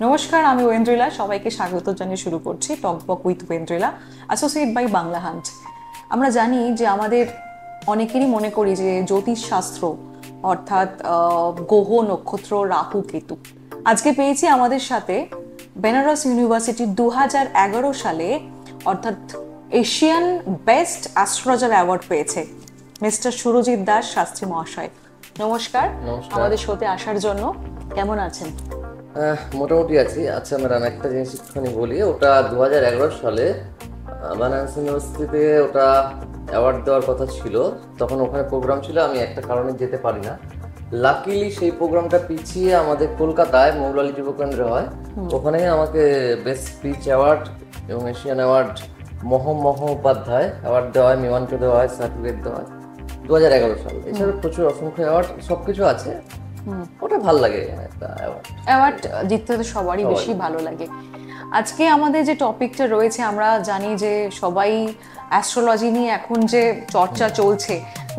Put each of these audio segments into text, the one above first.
নমস্কার, আমি ওয়েন্দ্রিলা। সবাইকে স্বাগত জানিয়ে শুরু করছি talkback with Oindrila, associate by Bangla hunt. আমরা জানি যে আমাদের অনেকেরই মনে করি যে জ্যোতিষশাস্ত্র অর্থাৎ গ্রহ নক্ষত্র রাহু কেতু। আজকে পেয়েছি আমাদের সাথে বেনারস ইউনিভার্সিটির 2011 সালে অর্থাৎ এশিয়ান বেস্ট অ্যাস্ট্রোলজার অ্যাওয়ার্ড পেয়েছে মিস্টার সুরজিৎ দাস শাস্ত্রী মহাশয়। নমস্কার। আমাদের শোতে আসার জন্য। কেমন আছেন? মোটামুটি আছি। আচ্ছা ম্যাডাম, একটা জিনিস একটুখানি বলি। ওটা 2011 সালে বানারস ইউনিভার্সিটিতে ওটা অ্যাওয়ার্ড দেওয়ার কথা ছিল। তখন ওখানে প্রোগ্রাম ছিল, আমি একটা কারণে যেতে পারি না। লাকিলি সেই প্রোগ্রামটা পিছিয়ে আমাদের কলকাতায় মৌলালী যুব কেন্দ্রে হয়। ওখানে আমাকে বেস্ট স্পিচ অ্যাওয়ার্ড এবং এশিয়ান অ্যাওয়ার্ড মহোপাধ্যায় অ্যাওয়ার্ড দেওয়া হয়, মীমাংস দেওয়া হয়, সার্টিফিকেট দেওয়া হয় 2011 সালে। এছাড়া প্রচুর অসংখ্য অ্যাওয়ার্ড সবকিছু আছে। ওটা ভালো লাগে একটা অ্যাওয়ার্ড জিততে তো সবারই বেশি ভালো লাগে। আজকে আমাদের যে টপিকটা রয়েছে, আমরা জানি যে সবাই অ্যাস্ট্রোলজি নিয়ে এখন যে চর্চা চলছে,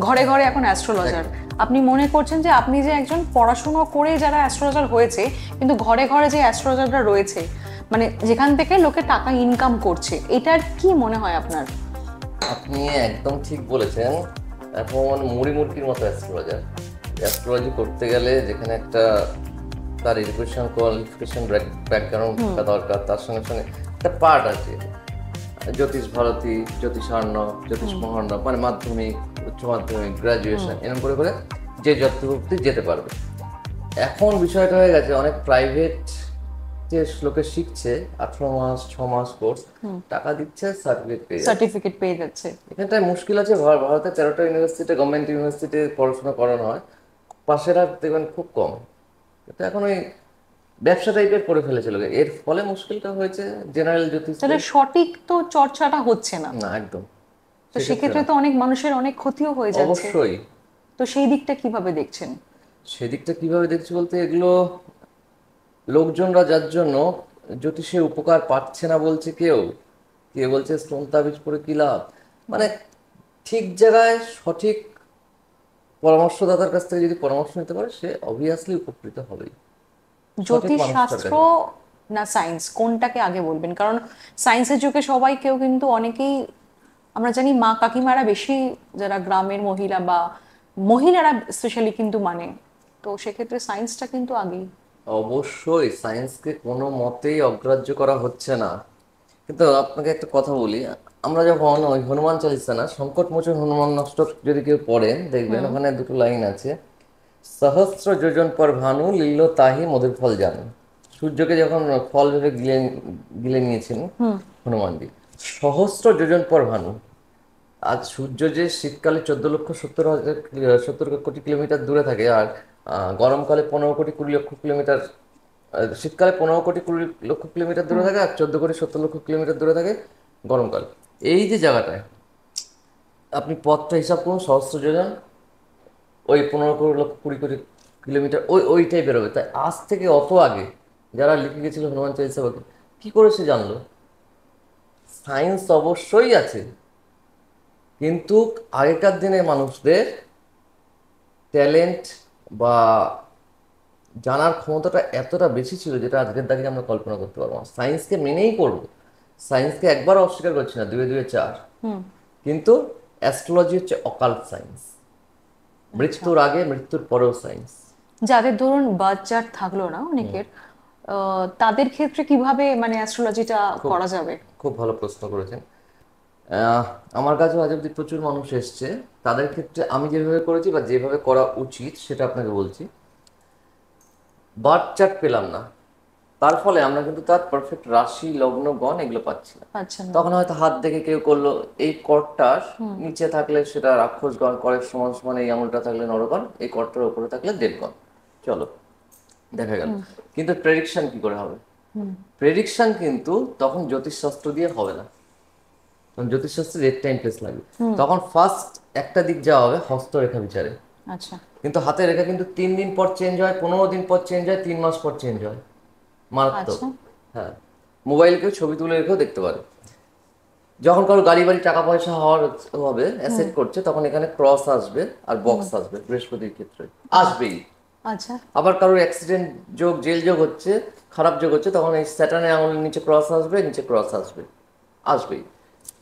ঘরে ঘরে এখন অ্যাস্ট্রোলজার। আপনি মনে করছেন যে আপনি যে একজন পড়াশুনো করে যারা অ্যাস্ট্রোলজার হয়েছে, কিন্তু ঘরে ঘরে যে অ্যাস্ট্রোলজাররা রয়েছে, মানে যেখান থেকে লোকে টাকা ইনকাম করছে, এটার কি মনে হয় আপনার? আপনি একদম ঠিক বলেছেন। এখন মুড়ি মুরগির মতো অ্যাস্ট্রোলজার। অ্যাস্ট্রোলজি করতে গেলে যেখানে একটা তার এডুকেশন কোয়ালিফিকেশন ব্যাকগ্রাউন্ড থাকা দরকার, তার সঙ্গে সঙ্গে একটা পার্ট আছে জ্যোতিষ ভারতী, জ্যোতিষার্ণ, জ্যোতিষ মহার্ণ, মানে মাধ্যমিক, উচ্চ মাধ্যমিক, গ্রাজুয়েশন, এরকম করে করে যে যত অব্দি যেতে পারবে। এখন বিষয়টা হয়ে গেছে অনেক প্রাইভেট যে লোকে শিখছে 18 মাস 6 মাস কোর্স, টাকা দিচ্ছে, সার্টিফিকেট পেয়ে যাচ্ছে। এখানটায় মুশকিল আছে। ভারতে 13টা ইউনিভার্সিটি, গভর্নমেন্ট ইউনিভার্সিটি পড়াশোনা করানো হয়, পাশের আর দেখবেন খুব কম। কিন্তু এখন ওই ব্যবসা টাইপের করে ফেলেছিল, এর ফলে মুশকিলটা হয়েছে জেনারেল জ্যোতিষ। তাহলে সঠিক তো চর্চাটা হচ্ছে না। না, একদম। তো সেক্ষেত্রে তো অনেক মানুষের অনেক ক্ষতিও হয়ে যাচ্ছে। অবশ্যই। তো সেই দিকটা কিভাবে দেখছেন? সেদিকটা কিভাবে দেখছি বলতে, এগুলো লোকজনরা যার জন্য জ্যোতিষের উপকার পাচ্ছে না বলছে কেউ, কে বলছে স্টোন তাবিজ পরে কি লাভ। মানে ঠিক জায়গায় সঠিক পরামর্শদাতার কাছ থেকে যদি পরামর্শ নিতে পারে, সে অবভিয়াসলি উপকৃত হবেই। জ্যোতিষ শাস্ত্র না সায়েন্স, কোনটাকে আগে বলবেন? কারণ সায়েন্সের যুগে সবাই কেউ কিন্তু অনেকেই, আমরা জানি মা কাকিমারা বেশি, যারা গ্রামের মহিলা বা মহিলারা স্পেশালি কিন্তু মানে, তো সেক্ষেত্রে সায়েন্সটা কিন্তু আগেই। অবশ্যই সায়েন্সকে কোনো মতেই অগ্রাহ্য করা হচ্ছে না। কিন্তু আপনাকে একটা কথা বলি, আমরা যখন ওই হনুমান চালিসা না, সংকট মোচন হনুমান অষ্টক যদি কেউ পড়েন, দেখবেন ওখানে দুটো লাইন আছে, সহস্র যোজন পর ভানু লীল তাহি মধুর ফল জানু। সূর্যকে যখন ফল ভেবে গিলে গিলে নিয়েছেন হনুমানজি, সহস্র যোজন পর ভানু। আজ সূর্য যে শীতকালে 14,70,70,কোটি কিলোমিটার দূরে থাকে, আর গরমকালে 15,20,00,000 কিলোমিটার, শীতকালে 15,20,00,000 দূরে থাকে, আর 14,70,00,000 দূরে থাকে গরমকালে। এই যে জায়গাটায় আপনি পথটা হিসাব করুন, সহস্র যোজন, ওই 15,20,00,000 কিলোমিটার, ওইটাই বেরোবে। তাই আজ থেকে অত আগে যারা লিখে গেছিল হনুমান চালিসা বাকি, কি করে সে জানলো? সায়েন্স অবশ্যই আছে, কিন্তু আগেকার দিনের মানুষদের ট্যালেন্ট বা জানার ক্ষমতাটা এতটা বেশি ছিল, যেটা আজকের দাঁড়িয়ে আমরা কল্পনা করতে পারবো না। সায়েন্সকে মেনেই করবো, সায়েন্সকে একবারও অস্বীকার করছি না, 2 2 4। কিন্তু অ্যাস্ট্রোলজি হচ্ছে অকাল্ট সায়েন্স, মৃত্যুর আগে মৃত্যুর পরেও সায়েন্স। যাদের ধরুন বার্থ চার্ট থাকলো না অনেকের, তাদের ক্ষেত্রে কিভাবে মানে অ্যাস্ট্রোলজিটা করা যাবে? খুব ভালো প্রশ্ন করেছেন। আমার কাছেও আজ অব্দি প্রচুর মানুষ এসছে। তাদের ক্ষেত্রে আমি যেভাবে করেছি বা যেভাবে করা উচিত সেটা আপনাকে বলছি। বার্থ চার্ট পেলাম না, তার ফলে আমরা কিন্তু তার পারফেক্ট রাশি লগ্ন গণ এগুলো পাচ্ছি না। আচ্ছা। তখন হয়তো হাত দেখে কেউ করলো, এই কর্ডটা নিচে থাকলে সেটা রাক্ষস গণ, করের সমান সমান এই আঙুলটা থাকলে নরগণ, এই কর্ডটার উপরে থাকলে দেবগণ, চলো দেখা গেল। কিন্তু প্রেডিকশন কি করে হবে? প্রেডিকশন কিন্তু তখন জ্যোতিষশাস্ত্র দিয়ে হবে না, তখন জ্যোতিষশাস্ত্রে রেট টাইম প্লেস লাগবে। তখন ফার্স্ট একটা দিক যাওয়া হবে হস্তরেখা বিচারে। আচ্ছা। কিন্তু হাতের রেখা কিন্তু 3 দিন পর চেঞ্জ হয়, 15 দিন পর চেঞ্জ হয়, 3 মাস পর চেঞ্জ হয়, মারাত্মক। হ্যাঁ, মোবাইল কেউ ছবি তুলে রেখেও দেখতে পারে। যখন কারো গাড়ি বাড়ি টাকা পয়সা হওয়ার হবে, অ্যাসেট করছে, তখন এখানে ক্রস আসবে আর বক্স আসবে, বৃহস্পতির ক্ষেত্রে আসবেই। আচ্ছা। আবার কারোর অ্যাক্সিডেন্ট যোগ, জেল যোগ হচ্ছে, খারাপ যোগ হচ্ছে, তখন এই স্যাটার্নের আঙুলের নিচে ক্রস আসবে, নিচে ক্রস আসবে, আসবেই।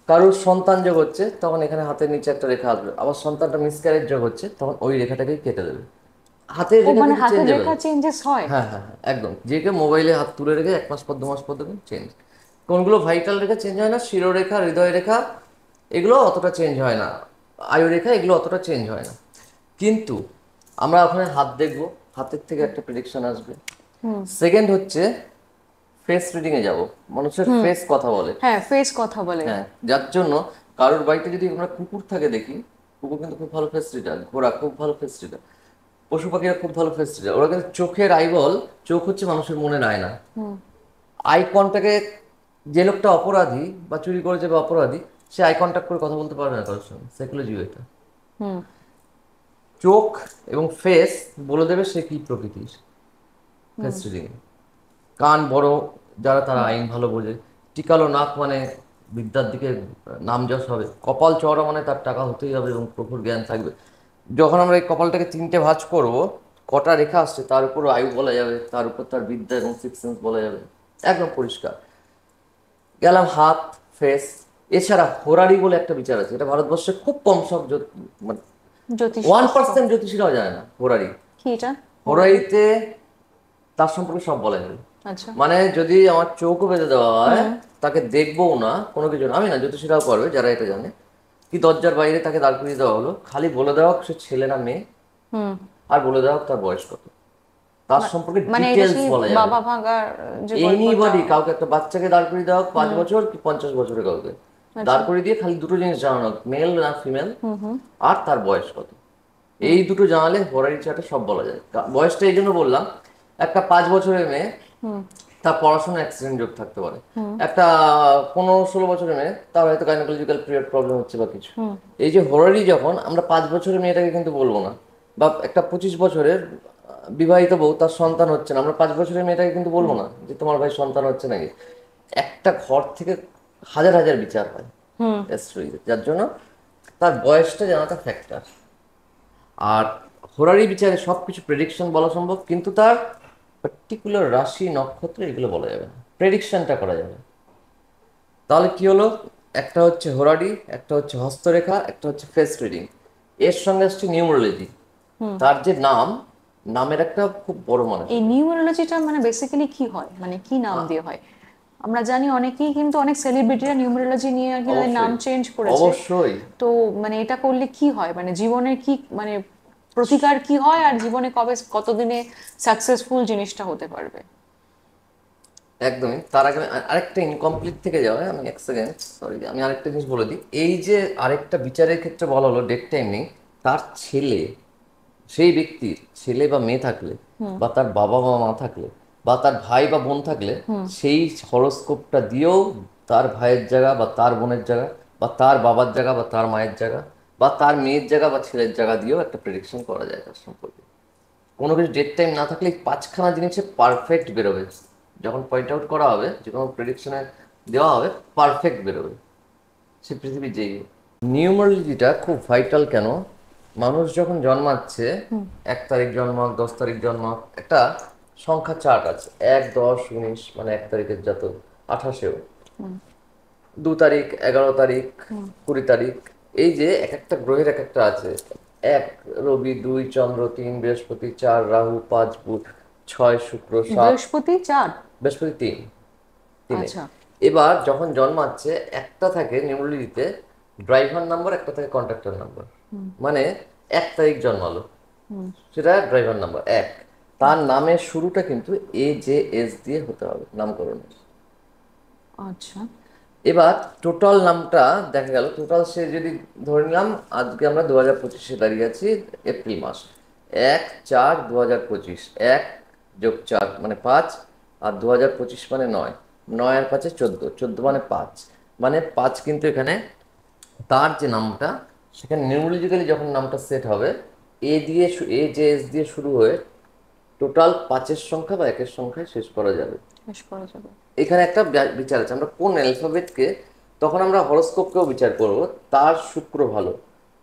কারোর সন্তান যোগ হচ্ছে, তখন এখানে হাতের নিচে একটা রেখা আসবে। আবার সন্তানটা মিসক্যারেজ যোগ হচ্ছে, তখন ওই রেখাটাকেই কেটে দেবে। হাতের ও রেখা মানে কিন্তু হাতের চেঞ্জেবল। রেখা চেঞ্জেস হয়? হ্যাঁ হ্যাঁ হ্যাঁ, একদম। যে কেউ মোবাইলে হাত তুলে রেখে 1 মাস পর 2 মাস পর দেখুন চেঞ্জ। কোনগুলো ভাইটাল রেখা চেঞ্জ হয় না, শিরোরেখা, হৃদয় রেখা, এগুলো অতটা চেঞ্জ হয় না, আয়ু রেখা, এগুলো অতটা চেঞ্জ হয় না। কিন্তু আমরা ওখানে হাত দেখবো, হাতের থেকে একটা প্রেডিকশন আসবে। সেকেন্ড হচ্ছে ফেস রিডিং এ যাব, মানুষের ফেস কথা বলে। হ্যাঁ, ফেস কথা বলে। হ্যাঁ, যার জন্য কারোর বাড়িতে যদি আমরা কুকুর থাকে দেখি, কুকুর কিন্তু খুব ভালো ফেস রিডার, ঘোড়া খুব ভালো ফেস রিডার, পশু পাখিরা খুব ভালো ফেস রিডার। ওরা কিন্তু চোখের আইবল, চোখ হচ্ছে মানুষের মনের আয়না। আই কন্টাক্টে, যে লোকটা অপরাধী বা চুরি করেছে বা অপরাধী, সে আই কন্টাক্ট করে কথা বলতে পারবে না কারোর সঙ্গে, সাইকোলজি এটা। হুম। চোখ এবং ফেস বলে দেবে সে কি প্রকৃতির, ফেস রিডিং। কান বড় যারা, তারা আইন ভালো বোঝে। টিকালো নাক মানে বিদ্যার দিকে নাম যশ হবে। কপাল চওড়া মানে তার টাকা হতেই হবে এবং প্রখর জ্ঞান থাকবে। যখন আমরা এই কপালটাকে 3টে ভাঁজ করব, কটা রেখা আসছে তার উপর আয়ু বলা যাবে, তার উপর তার বিদ্যা এবং সিক্স সেন্স বলা যাবে, একদম পরিষ্কার। গেলাম হাত, ফেস। এছাড়া হোরারি বলে একটা বিচার আছে, এটা ভারতবর্ষে খুব কম সব মানে জ্যোতিষ শাস্ত্র? 1% জ্যোতিষীরাও জানে না হোরারি। কি এটা? হোরারিতে তার সম্পর্কে সব বলা যাবে। আচ্ছা। মানে যদি আমার চোখও বেঁধে দেওয়া হয়, তাকে দেখবও না, কোনো কিছু না, আমি না, জ্যোতিষীরাও করবে যারা এটা জানে, কি দরজার বাইরে তাকে দাঁড় করিয়ে দেওয়া হলো, খালি বলে দেওয়া হোক সে ছেলে না মেয়ে, হুম। আর বলে দেওয়া হোক তার বয়স কত, তার সম্পর্কে মানে এটা ডিটেলস সেই বলা যাবে। বাবা ভাগার যে গল্পটা? এনিবডি, কাউকে, একটা বাচ্চাকে দাঁড় করিয়ে দেওয়া হোক 5 বছর কি 50 বছরে, কাউকে দাঁড় করিয়ে দিয়ে খালি দুটো জিনিস জানানো হোক, মেল না ফিমেল, আর তার বয়স কত। এই দুটো জানালে হোরারি চার্টে সব বলা যায়। বয়সটা এই জন্য বললাম, একটা 5 বছরের মেয়ে, তার পড়াশোনা অ্যাক্সিডেন্ট যোগ থাকতে পারে। একটা 15-16 বছরের মেয়ে, তার হয়তো গাইনোকোলজিক্যাল পিরিয়ড প্রবলেম হচ্ছে বা কিছু। এই যে হোরারি, যখন আমরা 5 বছরের মেয়েটাকে কিন্তু বলবো না, বা একটা 25 বছরের বিবাহিত বউ, তার সন্তান হচ্ছে না, আমরা 5 বছরের মেয়েটাকে কিন্তু বলবো না যে তোমার ভাই সন্তান হচ্ছে নাকি। একটা ঘর থেকে হাজার হাজার বিচার হয় অ্যাস্ট্রোলজিতে, যার জন্য তার বয়সটা জানাটা ফ্যাক্টর। আর হোরারি বিচারে সবকিছু প্রেডিকশন বলা সম্ভব, কিন্তু তার পার্টিকুলার রাশি, নক্ষত্র, এগুলো বলা যাবে না, প্রেডিকশনটা করা যাবে। তাহলে কি হলো, একটা হচ্ছে হোরারি, একটা হচ্ছে হস্তরেখা, একটা হচ্ছে ফেস রিডিং। এর সঙ্গে আসছে নিউমারোলজি। তার যে নাম, নামের একটা খুব বড় মানে। এই নিউমারোলজিটা মানে বেসিক্যালি কি হয়, মানে কি নাম দিয়ে হয়? আমরা জানি অনেকেই কিন্তু, অনেক সেলিব্রিটিরা নিউমারোলজি নিয়ে আর কি তাদের নাম অবশ্যই, চেঞ্জ করেছে। অবশ্যই। তো মানে এটা করলে কি হয়, মানে জীবনের কি মানে প্রতিকার কি হয়, আর জীবনে কবে কতদিনে সাকসেসফুল জিনিসটা হতে পারবে? একদমই। তার আগে আরেকটা ইনকমপ্লিট থেকে যাবে, আমি 1 সেকেন্ড, সরি, আমি আরেকটা জিনিস বলে দিই। এই যে আরেকটা বিচারের ক্ষেত্রে বলা হলো ডেট টাইমিং, তার ছেলে, সেই ব্যক্তির ছেলে বা মেয়ে থাকলে, বা তার বাবা বা মা থাকলে, বা তার ভাই বা বোন থাকলে, সেই হরোস্কোপটা দিয়েও তার ভাইয়ের জায়গা বা তার বোনের জায়গা, বা তার বাবার জায়গা বা তার মায়ের জায়গা, বা তার মেয়ের জায়গা বা ছেলের জায়গা দিয়েও একটা প্রেডিকশন করা যায় তার সম্পর্কে। কোনো কিছু ডেট টাইম না থাকলে এই 5খানা জিনিসে পারফেক্ট বেরোবে। যখন পয়েন্ট আউট করা হবে, যে কোনো প্রেডিকশনে দেওয়া হবে, পারফেক্ট বেরোবে, সে পৃথিবীর যেই। নিউমারোলজিটা খুব ভাইটাল কেন, মানুষ যখন জন্মাচ্ছে, 1 তারিখ জন্মাক, 10 তারিখ জন্মাক, একটা সংখ্যা চার্ট আছে, 1, 10, 19, মানে 1 তারিখের জাতক, 28-এও 2 তারিখ, 11 তারিখ, 20 তারিখ। এই যে এক একটা গ্রহের এক একটা আছে, 1 রবি, 2 চন্দ্র, 3 বৃহস্পতি, 4 রাহু, 5 বুধ, 6 শুক্র, 7 বৃহস্পতি 4? বৃহস্পতি 3 আচ্ছা। এবার যখন জন্মাচ্ছে, একটা থাকে নিউমোলজিতে ড্রাইভার নাম্বার, একটা থাকে কন্ট্রাক্টর নাম্বার। মানে 1 তারিখ জন্মালো, সেটা ড্রাইভার নাম্বার 1। তার নামের শুরুটা কিন্তু AJS দিয়ে হতে হবে, নামকরণ। আচ্ছা। এবার টোটাল নামটা দেখা গেল, টোটাল সে যদি ধরে নিলাম, আজকে আমরা 2025-এ দাঁড়িয়ে আছি, এপ্রিল মাস, 1/4/2025, 1+4 মানে 5, আর 2025 মানে 9, 9 আর 5-এ 14, 14 মানে 5, মানে 5 কিন্তু এখানে তার যে নামটা, সেখানে নিউমোলজিক্যালি যখন নামটা সেট হবে, AJS দিয়ে শুরু হয়ে টোটাল 5-এর সংখ্যা বা 1-এর সংখ্যায় শেষ করা যাবে। বেশ করা যাবে। এখানে একটা বিচার আছে, আমরা কোন অ্যালফাবেটকে, তখন আমরা হরোস্কোপকেও বিচার করব, তার শুক্র ভালো,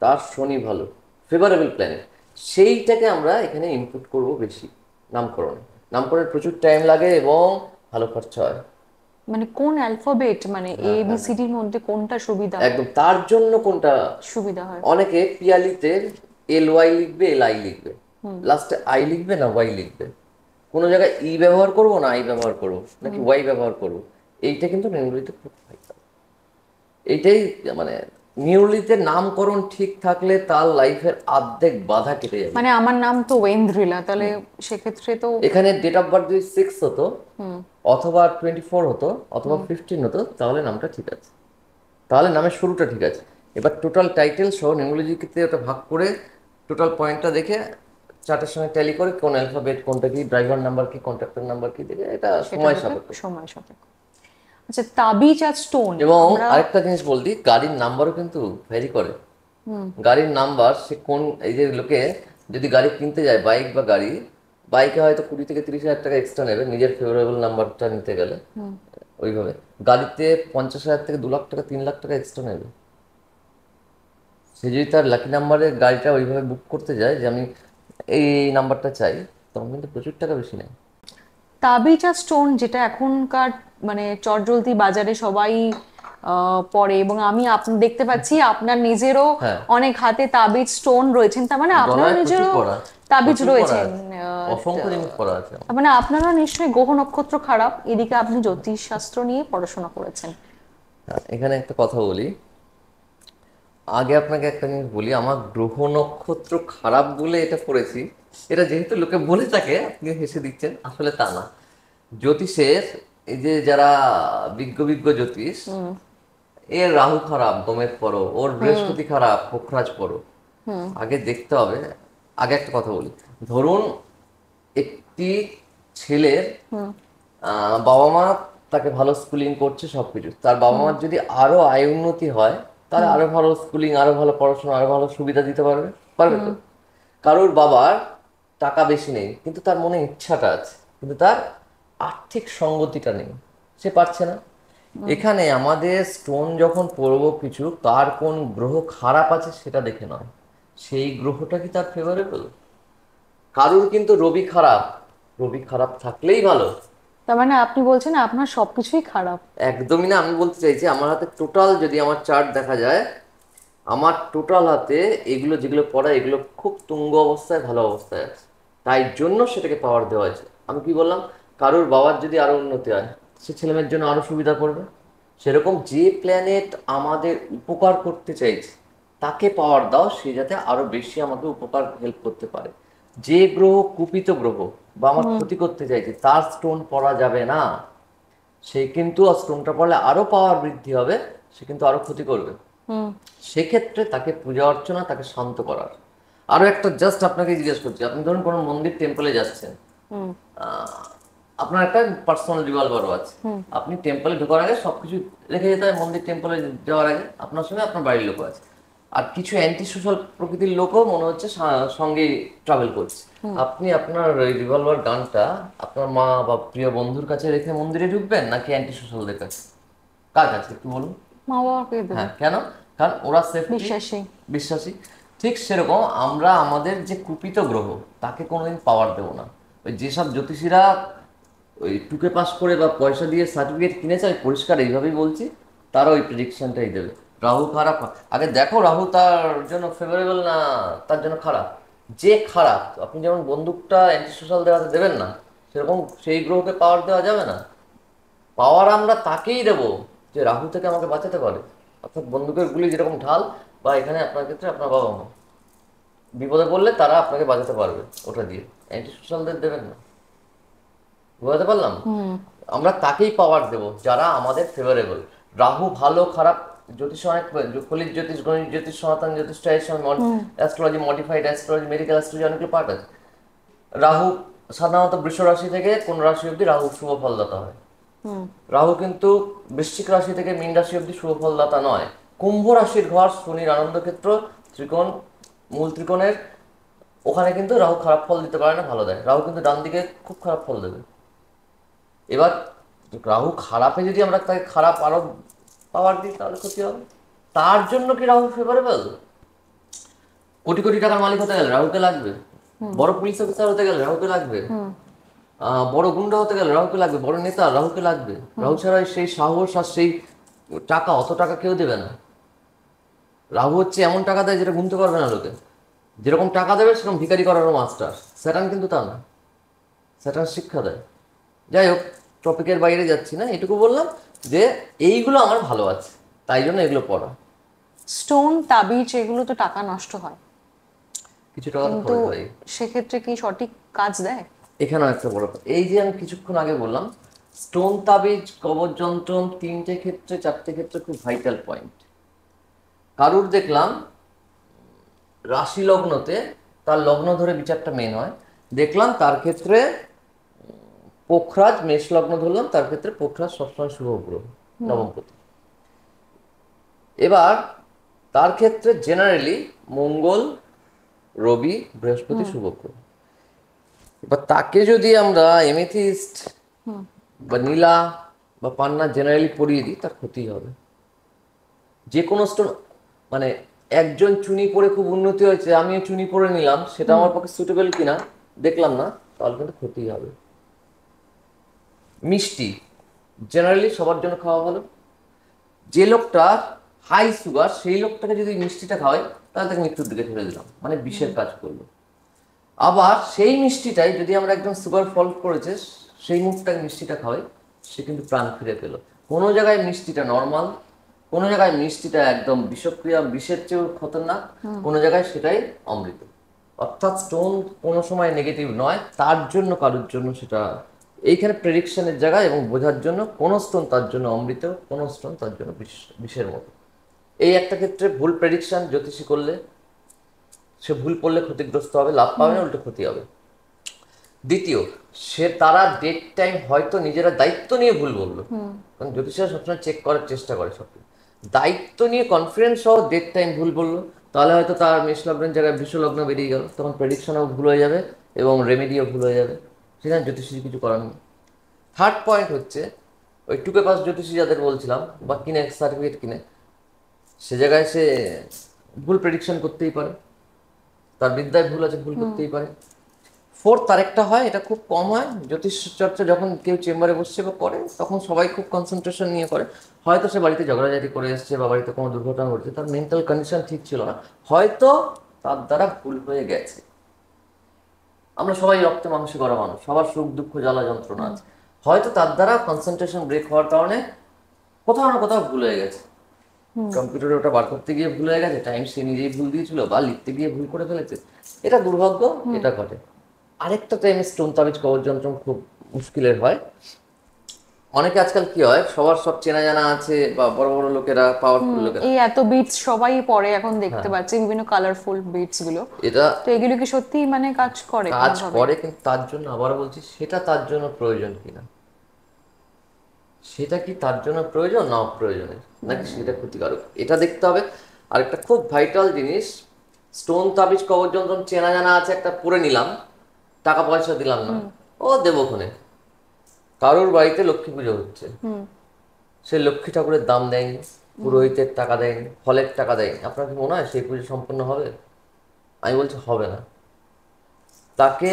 তার শনি ভালো, ফেভারেবল প্ল্যানেট। সেইটাকে আমরা এখানে ইনপুট করব বেশি নামকরণ। নামকরণে প্রচুর টাইম লাগে এবং ভালো খরচা হয়। মানে কোন অ্যালফাবেট, মানে এ বি সি ডির মধ্যে কোনটা সুবিধা একদম, তার জন্য কোনটা সুবিধা হয়? অনেকে পিয়ালিতে LY লিখবে, LI লিখবে, লাস্টে আই লিখবে না ওয়াই লিখবে, কোনো জায়গায় ই ব্যবহার করব না আই ব্যবহার করব নাকি ওয়াই ব্যবহার করব, এইটা কিন্তু বেঙ্গলিতে খুব হয়। এইটাই মানে নিউলিতে নামকরণ ঠিক থাকলে তার লাইফের অর্ধেক বাধা কেটে যাবে। মানে আমার নাম তো ওয়েন্দ্রিলা, তাহলে সেক্ষেত্রে তো এখানে ডেট অফ বার্থ যদি 6 হতো, অথবা 24 হতো, অথবা 15 হতো, তাহলে নামটা ঠিক আছে, তাহলে নামের শুরুটা ঠিক আছে। এবার টোটাল টাইটেল সহ নিউমোলজিতে ওটা ভাগ করে টোটাল পয়েন্টটা দেখে চার্টের সঙ্গে ট্যালি করে কোন অ্যালফাবেট কোনটা কি, ড্রাইভার নাম্বার কি, কন্ট্রাক্টর নাম্বার কি, দেখে এটা সেটা সময় দেখে সাপেক্ষ। সময় সাপেক্ষ। আচ্ছা, তাবিজ আর স্টোন, এবং আমরা আরেকটা জিনিস বলতি, গাড়ির নাম্বারও কিন্তু ভ্যারি করে। গাড়ির নাম্বার সে কোন, এই যে লোকে যদি গাড়ি কিনতে যায়, বাইক বা গাড়ি, বাইকে হয়তো 20 থেকে 30 হাজার টাকা এক্সট্রা নেবে নিজের ফেভারেবল নাম্বারটা নিতে গেলে, ওইভাবে গাড়িতে 50,000 থেকে 2 লাখ টাকা 3 লাখ টাকা এক্সট্রা নেবে। সে যদি তার লাকি নাম্বারে গাড়িটা ওইভাবে বুক করতে যায় যে আমি এই নাম্বারটা চাই, তখন কিন্তু প্রচুর টাকা বেশি নেয়। তাবিজ আর স্টোন যেটা এখনকার মানে চটজলদি বাজারে সবাই পরে, এবং আমি দেখতে পাচ্ছি আপনার নিজেরও হ্যাঁ, অনেক হাতে তাবিজ স্টোন রয়েছেন, তার মানে আপনারও গলায় প্রচুর নিজেরও পড়া, তাবিজ প্রচুর পড়া রয়েছেন। আছে, অসংখ্য জিনিস পড়া আছে আমার। তার মানে আপনারও নিশ্চয়ই গ্রহ নক্ষত্র খারাপ, এদিকে আপনি জ্যোতিষ শাস্ত্র নিয়ে পড়াশোনা করেছেন। হ্যাঁ, এখানে একটা কথা বলি, আগে আপনাকে একটা জিনিস বলি, আমার গ্রহ নক্ষত্র খারাপ বলে এটা পড়েছি, এটা যেহেতু লোকে বলে থাকে আপনি হেসে দিচ্ছেন, আসলে তা না। জ্যোতিষের এই যে যারা বিজ্ঞ বিজ্ঞ জ্যোতিষ, এর রাহু খারাপ গমের পড়ো, ওর বৃহস্পতি খারাপ পোখরাজ পড়ো, আগে দেখতে হবে। আগে একটা কথা বলি, ধরুন একটি ছেলের বাবা মা তাকে ভালো স্কুলিং করছে সবকিছু, তার বাবা মার যদি আরো আয় উন্নতি হয়, তাহলে আরো ভালো স্কুলিং, আরো ভালো পড়াশোনা, আরো ভালো সুবিধা দিতে পারবে, পারবে তো। কারোর বাবার টাকা বেশি নেই কিন্তু তার মনে ইচ্ছাটা আছে, কিন্তু তার আর্থিক সঙ্গতিটা নেই, সে পারছে না। এখানে আমাদের স্টোন যখন পড়বো কিছু, কার কোন গ্রহ খারাপ আছে সেটা দেখে নয়, সেই গ্রহটা কি তার ফেভারেবল। কারুর কিন্তু রবি খারাপ, রবি খারাপ থাকলেই ভালো। তার মানে আপনি বলছেন আপনার সবকিছুই খারাপ? একদমই না, আমি বলতে চাইছি আমার হাতে টোটাল যদি আমার চার্ট দেখা যায়, আমার টোটাল হাতে এগুলো যেগুলো পড়া, এগুলো খুব তুঙ্গ অবস্থায় ভালো অবস্থায় আছে, তাই জন্য সেটাকে পাওয়ার দেওয়া আছে। আমি কি বললাম, কারোর বাবার যদি আরো উন্নতি হয়, সে ছেলেমেয়ের জন্য আরো সুবিধা করবে। সেরকম যে প্ল্যানেট আমাদের উপকার করতে চাইছে তাকে পাওয়ার দাও, সে যাতে আরো বেশি আমাকে উপকার হেল্প করতে পারে। যে গ্রহ কুপিত গ্রহ বা আমার ক্ষতি করতে চাইছে, তার স্টোন পড়া যাবে না। সে কিন্তু স্টোনটা পড়লে আরো পাওয়ার বৃদ্ধি হবে, সে কিন্তু আরো ক্ষতি করবে। সেক্ষেত্রে তাকে পূজা অর্চনা, তাকে শান্ত করার। আরো একটা জাস্ট আপনাকে জিজ্ঞেস করছি, আপনি ধরুন কোনো মন্দির টেম্পলে যাচ্ছেন, আপনার একটা পার্সোনাল রিভলভারও আছে, আপনি টেম্পলে ঢোকার আগে সবকিছু রেখে যেতে হয়, মন্দির টেম্পলে যাওয়ার আগে আপনার সঙ্গে আপনার বাড়ির লোকও আছে, আর কিছু অ্যান্টি সোশ্যাল প্রকৃতির লোকও মনে হচ্ছে সঙ্গে ট্রাভেল করছে, আপনি আপনার ওই রিভলভার গানটা আপনার মা বা প্রিয় বন্ধুর কাছে রেখে মন্দিরে ঢুকবেন নাকি অ্যান্টি সোশ্যালদের কাছে, কার কাছে একটু বলুন? মা বাবাকে দেবো। হ্যাঁ, কেন? কারণ ওরা সেফটি বিশ্বাসী। বিশ্বাসী। ঠিক সেরকম আমরা আমাদের যে কুপিত গ্রহ, তাকে কোনোদিন পাওয়ার দেবো না। ওই যেসব জ্যোতিষীরা ওই টুকে পাস করে বা পয়সা দিয়ে সার্টিফিকেট কিনেছে, আমি পরিষ্কার এইভাবেই বলছি, তারা ওই প্রেডিকশনটাই দেবে। রাহু খারাপ, আগে দেখো রাহু তার জন্য ফেভারেবল না তার জন্য খারাপ। যে খারাপ, আপনি যেমন বন্দুকটা অ্যান্টি সোশ্যাল দেওয়াতে দেবেন না, সেরকম সেই গ্রহকে পাওয়ার দেওয়া যাবে না। পাওয়ার আমরা তাকেই দেবো যে রাহু থেকে আমাকে বাঁচাতে পারে, অর্থাৎ বন্দুকের গুলি যেরকম ঢাল, বা এখানে আপনার ক্ষেত্রে আপনার বাবা মা বিপদে পড়লে তারা আপনাকে বাঁচাতে পারবে, ওটা দিয়ে অ্যান্টি সোশ্যালদের দেবেন না। বুঝতে পারলাম? আমরা তাকেই পাওয়ার দেব যারা আমাদের ফেভারেবল। রাহু ভালো খারাপ জ্যোতিষ অনেক, ফলিত জ্যোতিষ, গণিত জ্যোতিষ, সনাতন জ্যোতিষ, astrology, modified astrology, medical astrology, অনেকগুলো পার্ট আছে। রাহু সাধারণত বৃষ রাশি থেকে কোন রাশি অব্দি রাহু শুভ ফলদাতা হয়। রাহু কিন্তু বৃশ্চিক রাশি থেকে মীন রাশি অব্দি শুভ ফলদাতা নয়। কুম্ভ রাশির ঘর শনির আনন্দ ক্ষেত্র, ত্রিকোণ, মূল ত্রিকোণের ওখানে কিন্তু রাহু খারাপ ফল দিতে পারে না, ভালো দেয়। রাহু কিন্তু ডান দিকে খুব খারাপ ফল দেবে। এবার রাহু খারাপে যদি আমরা তাকে খারাপ আরো পাওয়ার দিই, তাহলে ক্ষতি হবে। তার জন্য কি রাহু ফেভারেবল? কোটি কোটি টাকার মালিক হতে গেলে রাহুকে লাগবে, বড় পুলিশ অফিসার হতে গেলে রাহুকে লাগবে, বড় গুন্ডা হতে গেলে রাহুকে লাগবে, বড় নেতা রাহুকে লাগবে। রাহু ছাড়া সেই সাহস আর সেই টাকা, অত টাকা কেউ দেবে না। রাহু হচ্ছে এমন টাকা দেয় যেটা গুনতে পারবে না লোকে। যেরকম টাকা দেবে সেরকম ভিখারি করারও মাস্টার। স্যাটার্ন কিন্তু তা না, স্যাটার্ন শিক্ষা দেয়। যাই হোক, টপিকের বাইরে যাচ্ছি না, এটুকু বললাম যে এইগুলো আমার ভালো আছে, তাই জন্য এগুলো পড়া। স্টোন, তাবিজ, এগুলো তো টাকা নষ্ট হয়, কিছু টাকা তো কিন্তু খরচ হয়। সেক্ষেত্রে কি সঠিক কাজ দেয়? এখানেও একটা বড় কথা, এই যে আমি কিছুক্ষণ আগে বললাম স্টোন, তাবিজ, কবচ যন্ত্র, তিনটে ক্ষেত্রে, চারটে ক্ষেত্রে খুব ভাইটাল পয়েন্ট। কারুর দেখলাম রাশি লগ্নতে, তার লগ্ন ধরে বিচারটা মেন হয়, দেখলাম তার ক্ষেত্রে পোখরাজ, মেষ লগ্ন ধরলাম, তার ক্ষেত্রে পোখরাজ সবসময় শুভ গ্রহ, নবমপতি। এবার তার ক্ষেত্রে জেনারেলি মঙ্গল, রবি, বৃহস্পতি শুভ গ্রহ। এবার তাকে যদি আমরা এমেথিস্ট বা নীলা বা পান্না জেনারেলি পরিয়ে দিই, তার ক্ষতি হবে। যে কোনো স্টোন, মানে একজন চুনি পরে খুব উন্নতি হয়েছে, আমিও চুনি পরে নিলাম, সেটা আমার পক্ষে সুটেবল কিনা দেখলাম না, তাহলে কিন্তু ক্ষতি হবে। মিষ্টি জেনারেলি সবার জন্য খাওয়া ভালো। যে লোকটা হাই সুগার, সেই লোকটাকে যদি মিষ্টিটা খাওয়াই, তাহলে তাকে মৃত্যুর দিকে ঠেলে দিলাম, মানে বিষের কাজ করলো। আবার সেই মিষ্টিটাই যদি আমরা একদম সুগার ফল করেছে, সেই মুখটাকে মিষ্টিটা খাওয়াই, সে কিন্তু প্রাণ ফিরে পেল। কোনো জায়গায় মিষ্টিটা নর্মাল, কোনো জায়গায় মিষ্টিটা একদম বিষক্রিয়া, বিষের চেয়েও খতরনাক, কোনো জায়গায় সেটাই অমৃত। অর্থাৎ স্টোন কোনো সময় নেগেটিভ নয়, তার জন্য কারোর জন্য সেটা এইখানে প্রেডিকশনের জায়গা, এবং বোঝার জন্য কোনো স্টোন তার জন্য অমৃত, কোনো স্টোন তার জন্য বিষের মতো। এই একটা ক্ষেত্রে ভুল প্রেডিকশন জ্যোতিষী করলে, সে ভুল পড়লে ক্ষতিগ্রস্ত হবে, লাভ পাবে না, উল্টো ক্ষতি হবে। দ্বিতীয়, তারা ডেট টাইম হয়তো নিজেরা দায়িত্ব নিয়ে ভুল বললো, কারণ জ্যোতিষীরা সবসময় চেক করার চেষ্টা করে সব দায়িত্ব নিয়ে, কনফিডেন্স সহ ডেট টাইম ভুল বললো, তাহলে হয়তো তার মেষ লগ্নের জায়গায় বৃষ লগ্ন বেরিয়ে গেল, তখন প্রেডিকশনও ভুল হয়ে যাবে এবং রেমেডিও ভুল হয়ে যাবে, সেখানে জ্যোতিষী কিছু করার নেই। থার্ড পয়েন্ট হচ্ছে, ওই টুকে পাস জ্যোতিষী যাদের বলছিলাম, বা কিনে সার্টিফিকেট কিনে, সে জায়গায় সে ভুল প্রেডিকশন করতেই পারে, তার বিদ্যায় ভুল আছে, ভুল করতেই পারে। ফোর্থ আরেকটা হয়, এটা খুব কম হয়, জ্যোতিষ চর্চা যখন কেউ চেম্বারে বসছে বা করে, তখন সবাই খুব কনসেন্ট্রেশন নিয়ে করে। হয়তো সে বাড়িতে ঝগড়াঝাটি করে এসছে, বা বাড়িতে কোনো দুর্ঘটনা ঘটেছে, তার মেন্টাল কন্ডিশন ঠিক ছিল না, হয়তো তার দ্বারা ভুল হয়ে গেছে। আমরা সবাই রক্তে মাংসে করা মানুষ, সবার সুখ দুঃখ জ্বালা যন্ত্রণা আছে, হয়তো তার দ্বারা কনসেন্ট্রেশন ব্রেক হওয়ার কারণে কোথাও না কোথাও ভুল হয়ে গেছে। কম্পিউটারে ওটা বার করতে গিয়ে ভুল হয়ে গেছে, টাইম সে নিজেই ভুল দিয়েছিল, বা লিখতে গিয়ে ভুল করে ফেলেছে, এটা দুর্ভাগ্য, এটা ঘটে। আরেকটা টাইমে স্টোন, তাবিজ, কবচ যন্ত্র খুব মুশকিলের হয়। অনেকে আজকাল কি হয়, সবার সব চেনা জানা আছে, বা বড় বড় লোকেরা, পাওয়ারফুল লোকেরা, এই এত বিটস সবাই পরে এখন দেখতে পাচ্ছি, বিভিন্ন কালারফুল বিটস গুলো, এটা তো এগুলো কি সত্যি মানে কাজ করে কাজ কোনোভাবে? করে, কিন্তু তার জন্য আবার বলছি, সেটা তার জন্য প্রয়োজন কিনা, সেটা কি তার জন্য প্রয়োজন না অপ্রয়োজনের, নাকি সেটা ক্ষতিকারক, এটা দেখতে হবে। আরেকটা খুব ভাইটাল জিনিস, স্টোন, তাবিজ, কবচ যন্ত্র চেনা জানা আছে, একটা পরে নিলাম, টাকা পয়সা দিলাম না, ও দেবক্ষণে কারোর বাড়িতে লক্ষ্মী পুজো হচ্ছে, সে লক্ষ্মী ঠাকুরের দাম দেয়নি, পুরোহিতের টাকা দেয়নি, ফলের টাকা দেয়নি, আপনার কি মনে হয় সেই পুজো সম্পন্ন হবে? আমি বলছি হবে না। তাকে,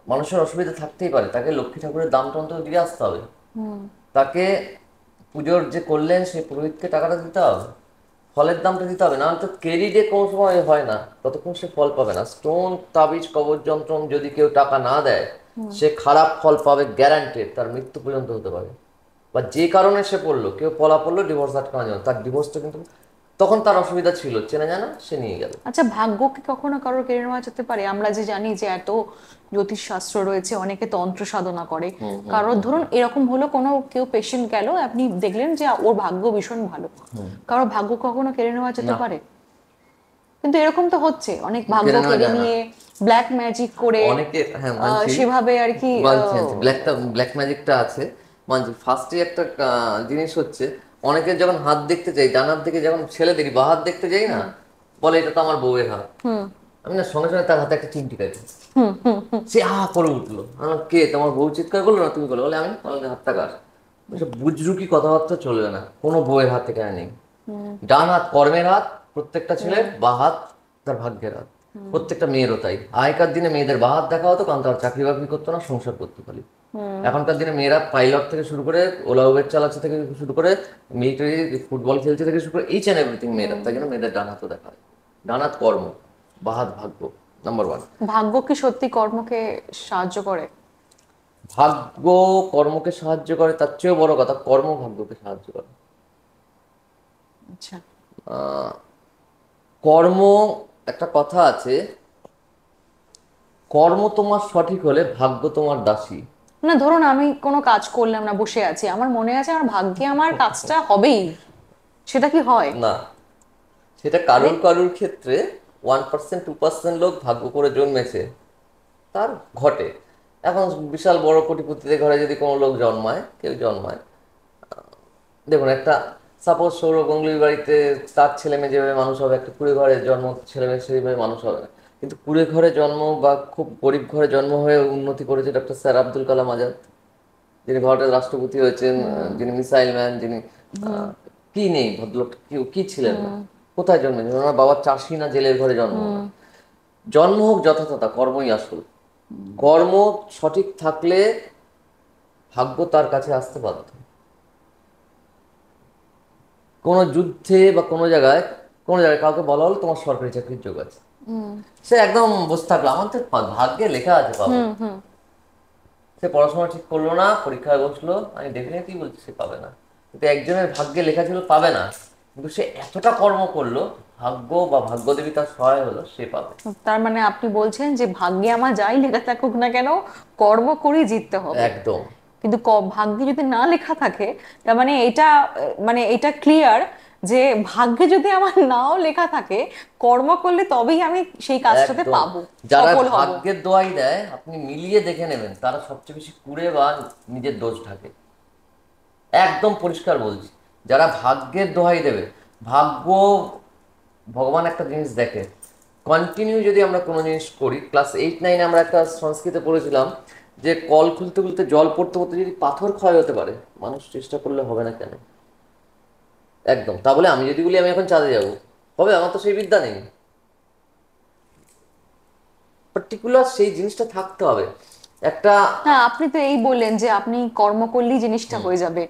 মানুষের অসুবিধা থাকতেই পারে, তাকে লক্ষ্মী ঠাকুরের দামটা অন্তত দিয়ে আসতে হবে, তাকে পুজোর যে করলেন সেই পুরোহিতকে টাকাটা দিতে হবে, ফলের দামটা দিতে হবে, না তো ক্রেডিটে কোনো সময় হয় না, ততক্ষণ সে ফল পাবে না। স্টোন, তাবিজ, কবচ যন্ত্র যদি কেউ টাকা না দেয়, সে খারাপ ফল পাবে গ্যারান্টেড, তার মৃত্যু পর্যন্ত হতে পারে। বা যে কারণে সে পড়লো, কেউ পলা পড়লো, ডিভোর্স আটকানো যাবে, তার ডিভোর্সটা কিন্তু, তখন তার অসুবিধা ছিল, চেনা জানা, সে নিয়ে গেল। আচ্ছা, ভাগ্য কি কখনো কারোর কেড়ে নেওয়া যেতে পারে? আমরা যে জানি যে এত জ্যোতিষ শাস্ত্র রয়েছে, অনেকে তন্ত্র সাধনা করে, কারোর ধরুন এরকম হলো, কোনো কেউ পেশেন্ট গেল, আপনি দেখলেন যে ওর ভাগ্য ভীষণ ভালো, কারোর ভাগ্য কখনো কেড়ে নেওয়া যেতে না। পারে? কিন্তু এরকম তো হচ্ছে, অনেক ভাগ্য কেড়ে নেওয়া কেড়ে যায় না। নিয়ে ব্ল্যাক ম্যাজিক করে অনেকে, হ্যাঁ মানছি, সেভাবে আর কি মানছি, ব্ল্যাক ম্যাজিকটা আছে, মানছি। ফার্স্টে একটা জিনিস হচ্ছে, অনেকের যখন হাত দেখতে চাই, ডান হাত দিকে যখন ছেলেদেরই বা হাত দেখতে যাই না, বলে এটা তো আমার বউয়ের হাত, আমি না সঙ্গে সঙ্গে তার হাতে একটা চিমটি কাটি, সে করে উঠলো, আমার কে, তোমার বউ চিৎকার করলো না তুমি করলো, বলে আমি, বলে হাতটা কার। বুজরুকি কথাবার্তা চলবে না, কোনো বউয়ের হাত থেকে নেই। ডান হাত কর্মের হাত প্রত্যেকটা ছেলের, বা হাত তার ভাগ্যের হাত। প্রত্যেকটা মেয়েরও তাই। আগেকার দিনে মেয়েদের বাহাত দেখা হতো, কারণ তারা চাকরি বাকরি করতো না, সংসার করতো খালি। এখনকার দিনে মেয়েরা পাইলট থেকে শুরু করে, ওলা উবের চালাচ্ছে থেকে শুরু করে, মিলিটারি ফুটবল খেলছে থেকে শুরু করে, ইচ অ্যান্ড এভরিথিং মেয়েরা। তাই জন্য মেয়েদের ডান হাতও দেখা হয়। ডান হাত কর্ম, বাহাত ভাগ্য, নাম্বার ওয়ান। ভাগ্য কি সত্যি কর্মকে সাহায্য করে? ভাগ্য কর্মকে সাহায্য করে, তার চেয়েও বড় কথা কর্ম ভাগ্যকে সাহায্য করে। আচ্ছা। আহ, কর্ম, একটা কথা আছে, কর্ম তোমার সঠিক হলে ভাগ্য তোমার দাসী। না ধরুন আমি কোনো কাজ করলাম না, বসে আছি, আমার মনে আছে আমার ভাগ্যে আমার কাজটা হবেই, সেটা কি হয়? না, সেটা কারুর কারুর ক্ষেত্রে 1% 2% লোক ভাগ্য করে জন্মেছে, তার ঘটে। এখন বিশাল বড় কোটিপতিদের ঘরে যদি কোনো লোক জন্মায়, কেউ জন্মায়, দেখুন একটা সাপোজ সৌরভ গাঙ্গুলির বাড়িতে তার ছেলে মেয়ে যেভাবে মানুষ হবে, একটা কুড়ে ঘরে জন্ম ছেলে মেয়ে সেইভাবে মানুষ হবে না। কিন্তু কুড়ে ঘরে জন্ম বা খুব গরিব ঘরে জন্ম হয়ে উন্নতি করেছে ডক্টর স্যার আব্দুল কালাম আজাদ, যিনি ভারতের রাষ্ট্রপতি হয়েছেন, যিনি মিসাইল ম্যান, যিনি কি নেই ভদ্রলোক, কি কি ছিলেন না, কোথায় জন্মেছেন? ওনার বাবা চাষি না জেলের ঘরে জন্ম? জন্ম হোক যথাযথ, কর্মই আসল। কর্ম সঠিক থাকলে ভাগ্য তার কাছে আসতে বাধ্য। কোনো যুদ্ধে বা কোনো জায়গায় কাউকে বলা হলো তোমার সরকারি চাকরির যোগ আছে, সে একদম বসে থাকলো, আমার তো ভাগ্যে লেখা আছে পাবো। সে পড়াশোনা ঠিক করলো না, পরীক্ষায় বসলো, আমি ডেফিনেটলি বলছি সে পাবে না। কিন্তু একজনের ভাগ্যে লেখা ছিল পাবে না, কিন্তু সে এতটা কর্ম করলো, ভাগ্য বা ভাগ্যদেবী তার সহায় হলো, সে পাবে। তার মানে আপনি বলছেন যে ভাগ্যে আমার যাই লেখা থাকুক না কেন, কর্ম করে জিততে হবে। একদম। কিন্তু ভাগ্যে যদি না লেখা থাকে, তার মানে এটা মানে এটা ক্লিয়ার যে ভাগ্যে যদি আমার নাও লেখা থাকে, কর্ম করলে তবেই আমি সেই কাজটাতে একদম। পাবো, যারা সফল হব। ভাগ্যের দোহাই দেয়, আপনি মিলিয়ে দেখে নেবেন, তারা সবচেয়ে বেশি কুড়ে বা নিজের দোষ ঢাকে। একদম পরিষ্কার বলছি, যারা ভাগ্যের দোহাই দেবে, ভাগ্য, ভগবান একটা জিনিস দেখে, কন্টিনিউ যদি আমরা কোনো জিনিস করি, ক্লাস 8 9 আমরা একটা সংস্কৃতে পড়েছিলাম যে কল খুলতে খুলতে জল পড়তে পড়তে যদি পাথর ক্ষয় হতে পারে, মানুষ চেষ্টা করলে হবে না কেন? একদম। তা বলে আমি যদি বলি আমি এখন চাঁদে যাবো, হবে? আমার তো সেই বিদ্যা নেই। পার্টিকুলার সেই জিনিসটা থাকতে হবে একটা। না আপনি তো এই বললেন যে আপনি কর্ম করলেই জিনিসটা হয়ে যাবে,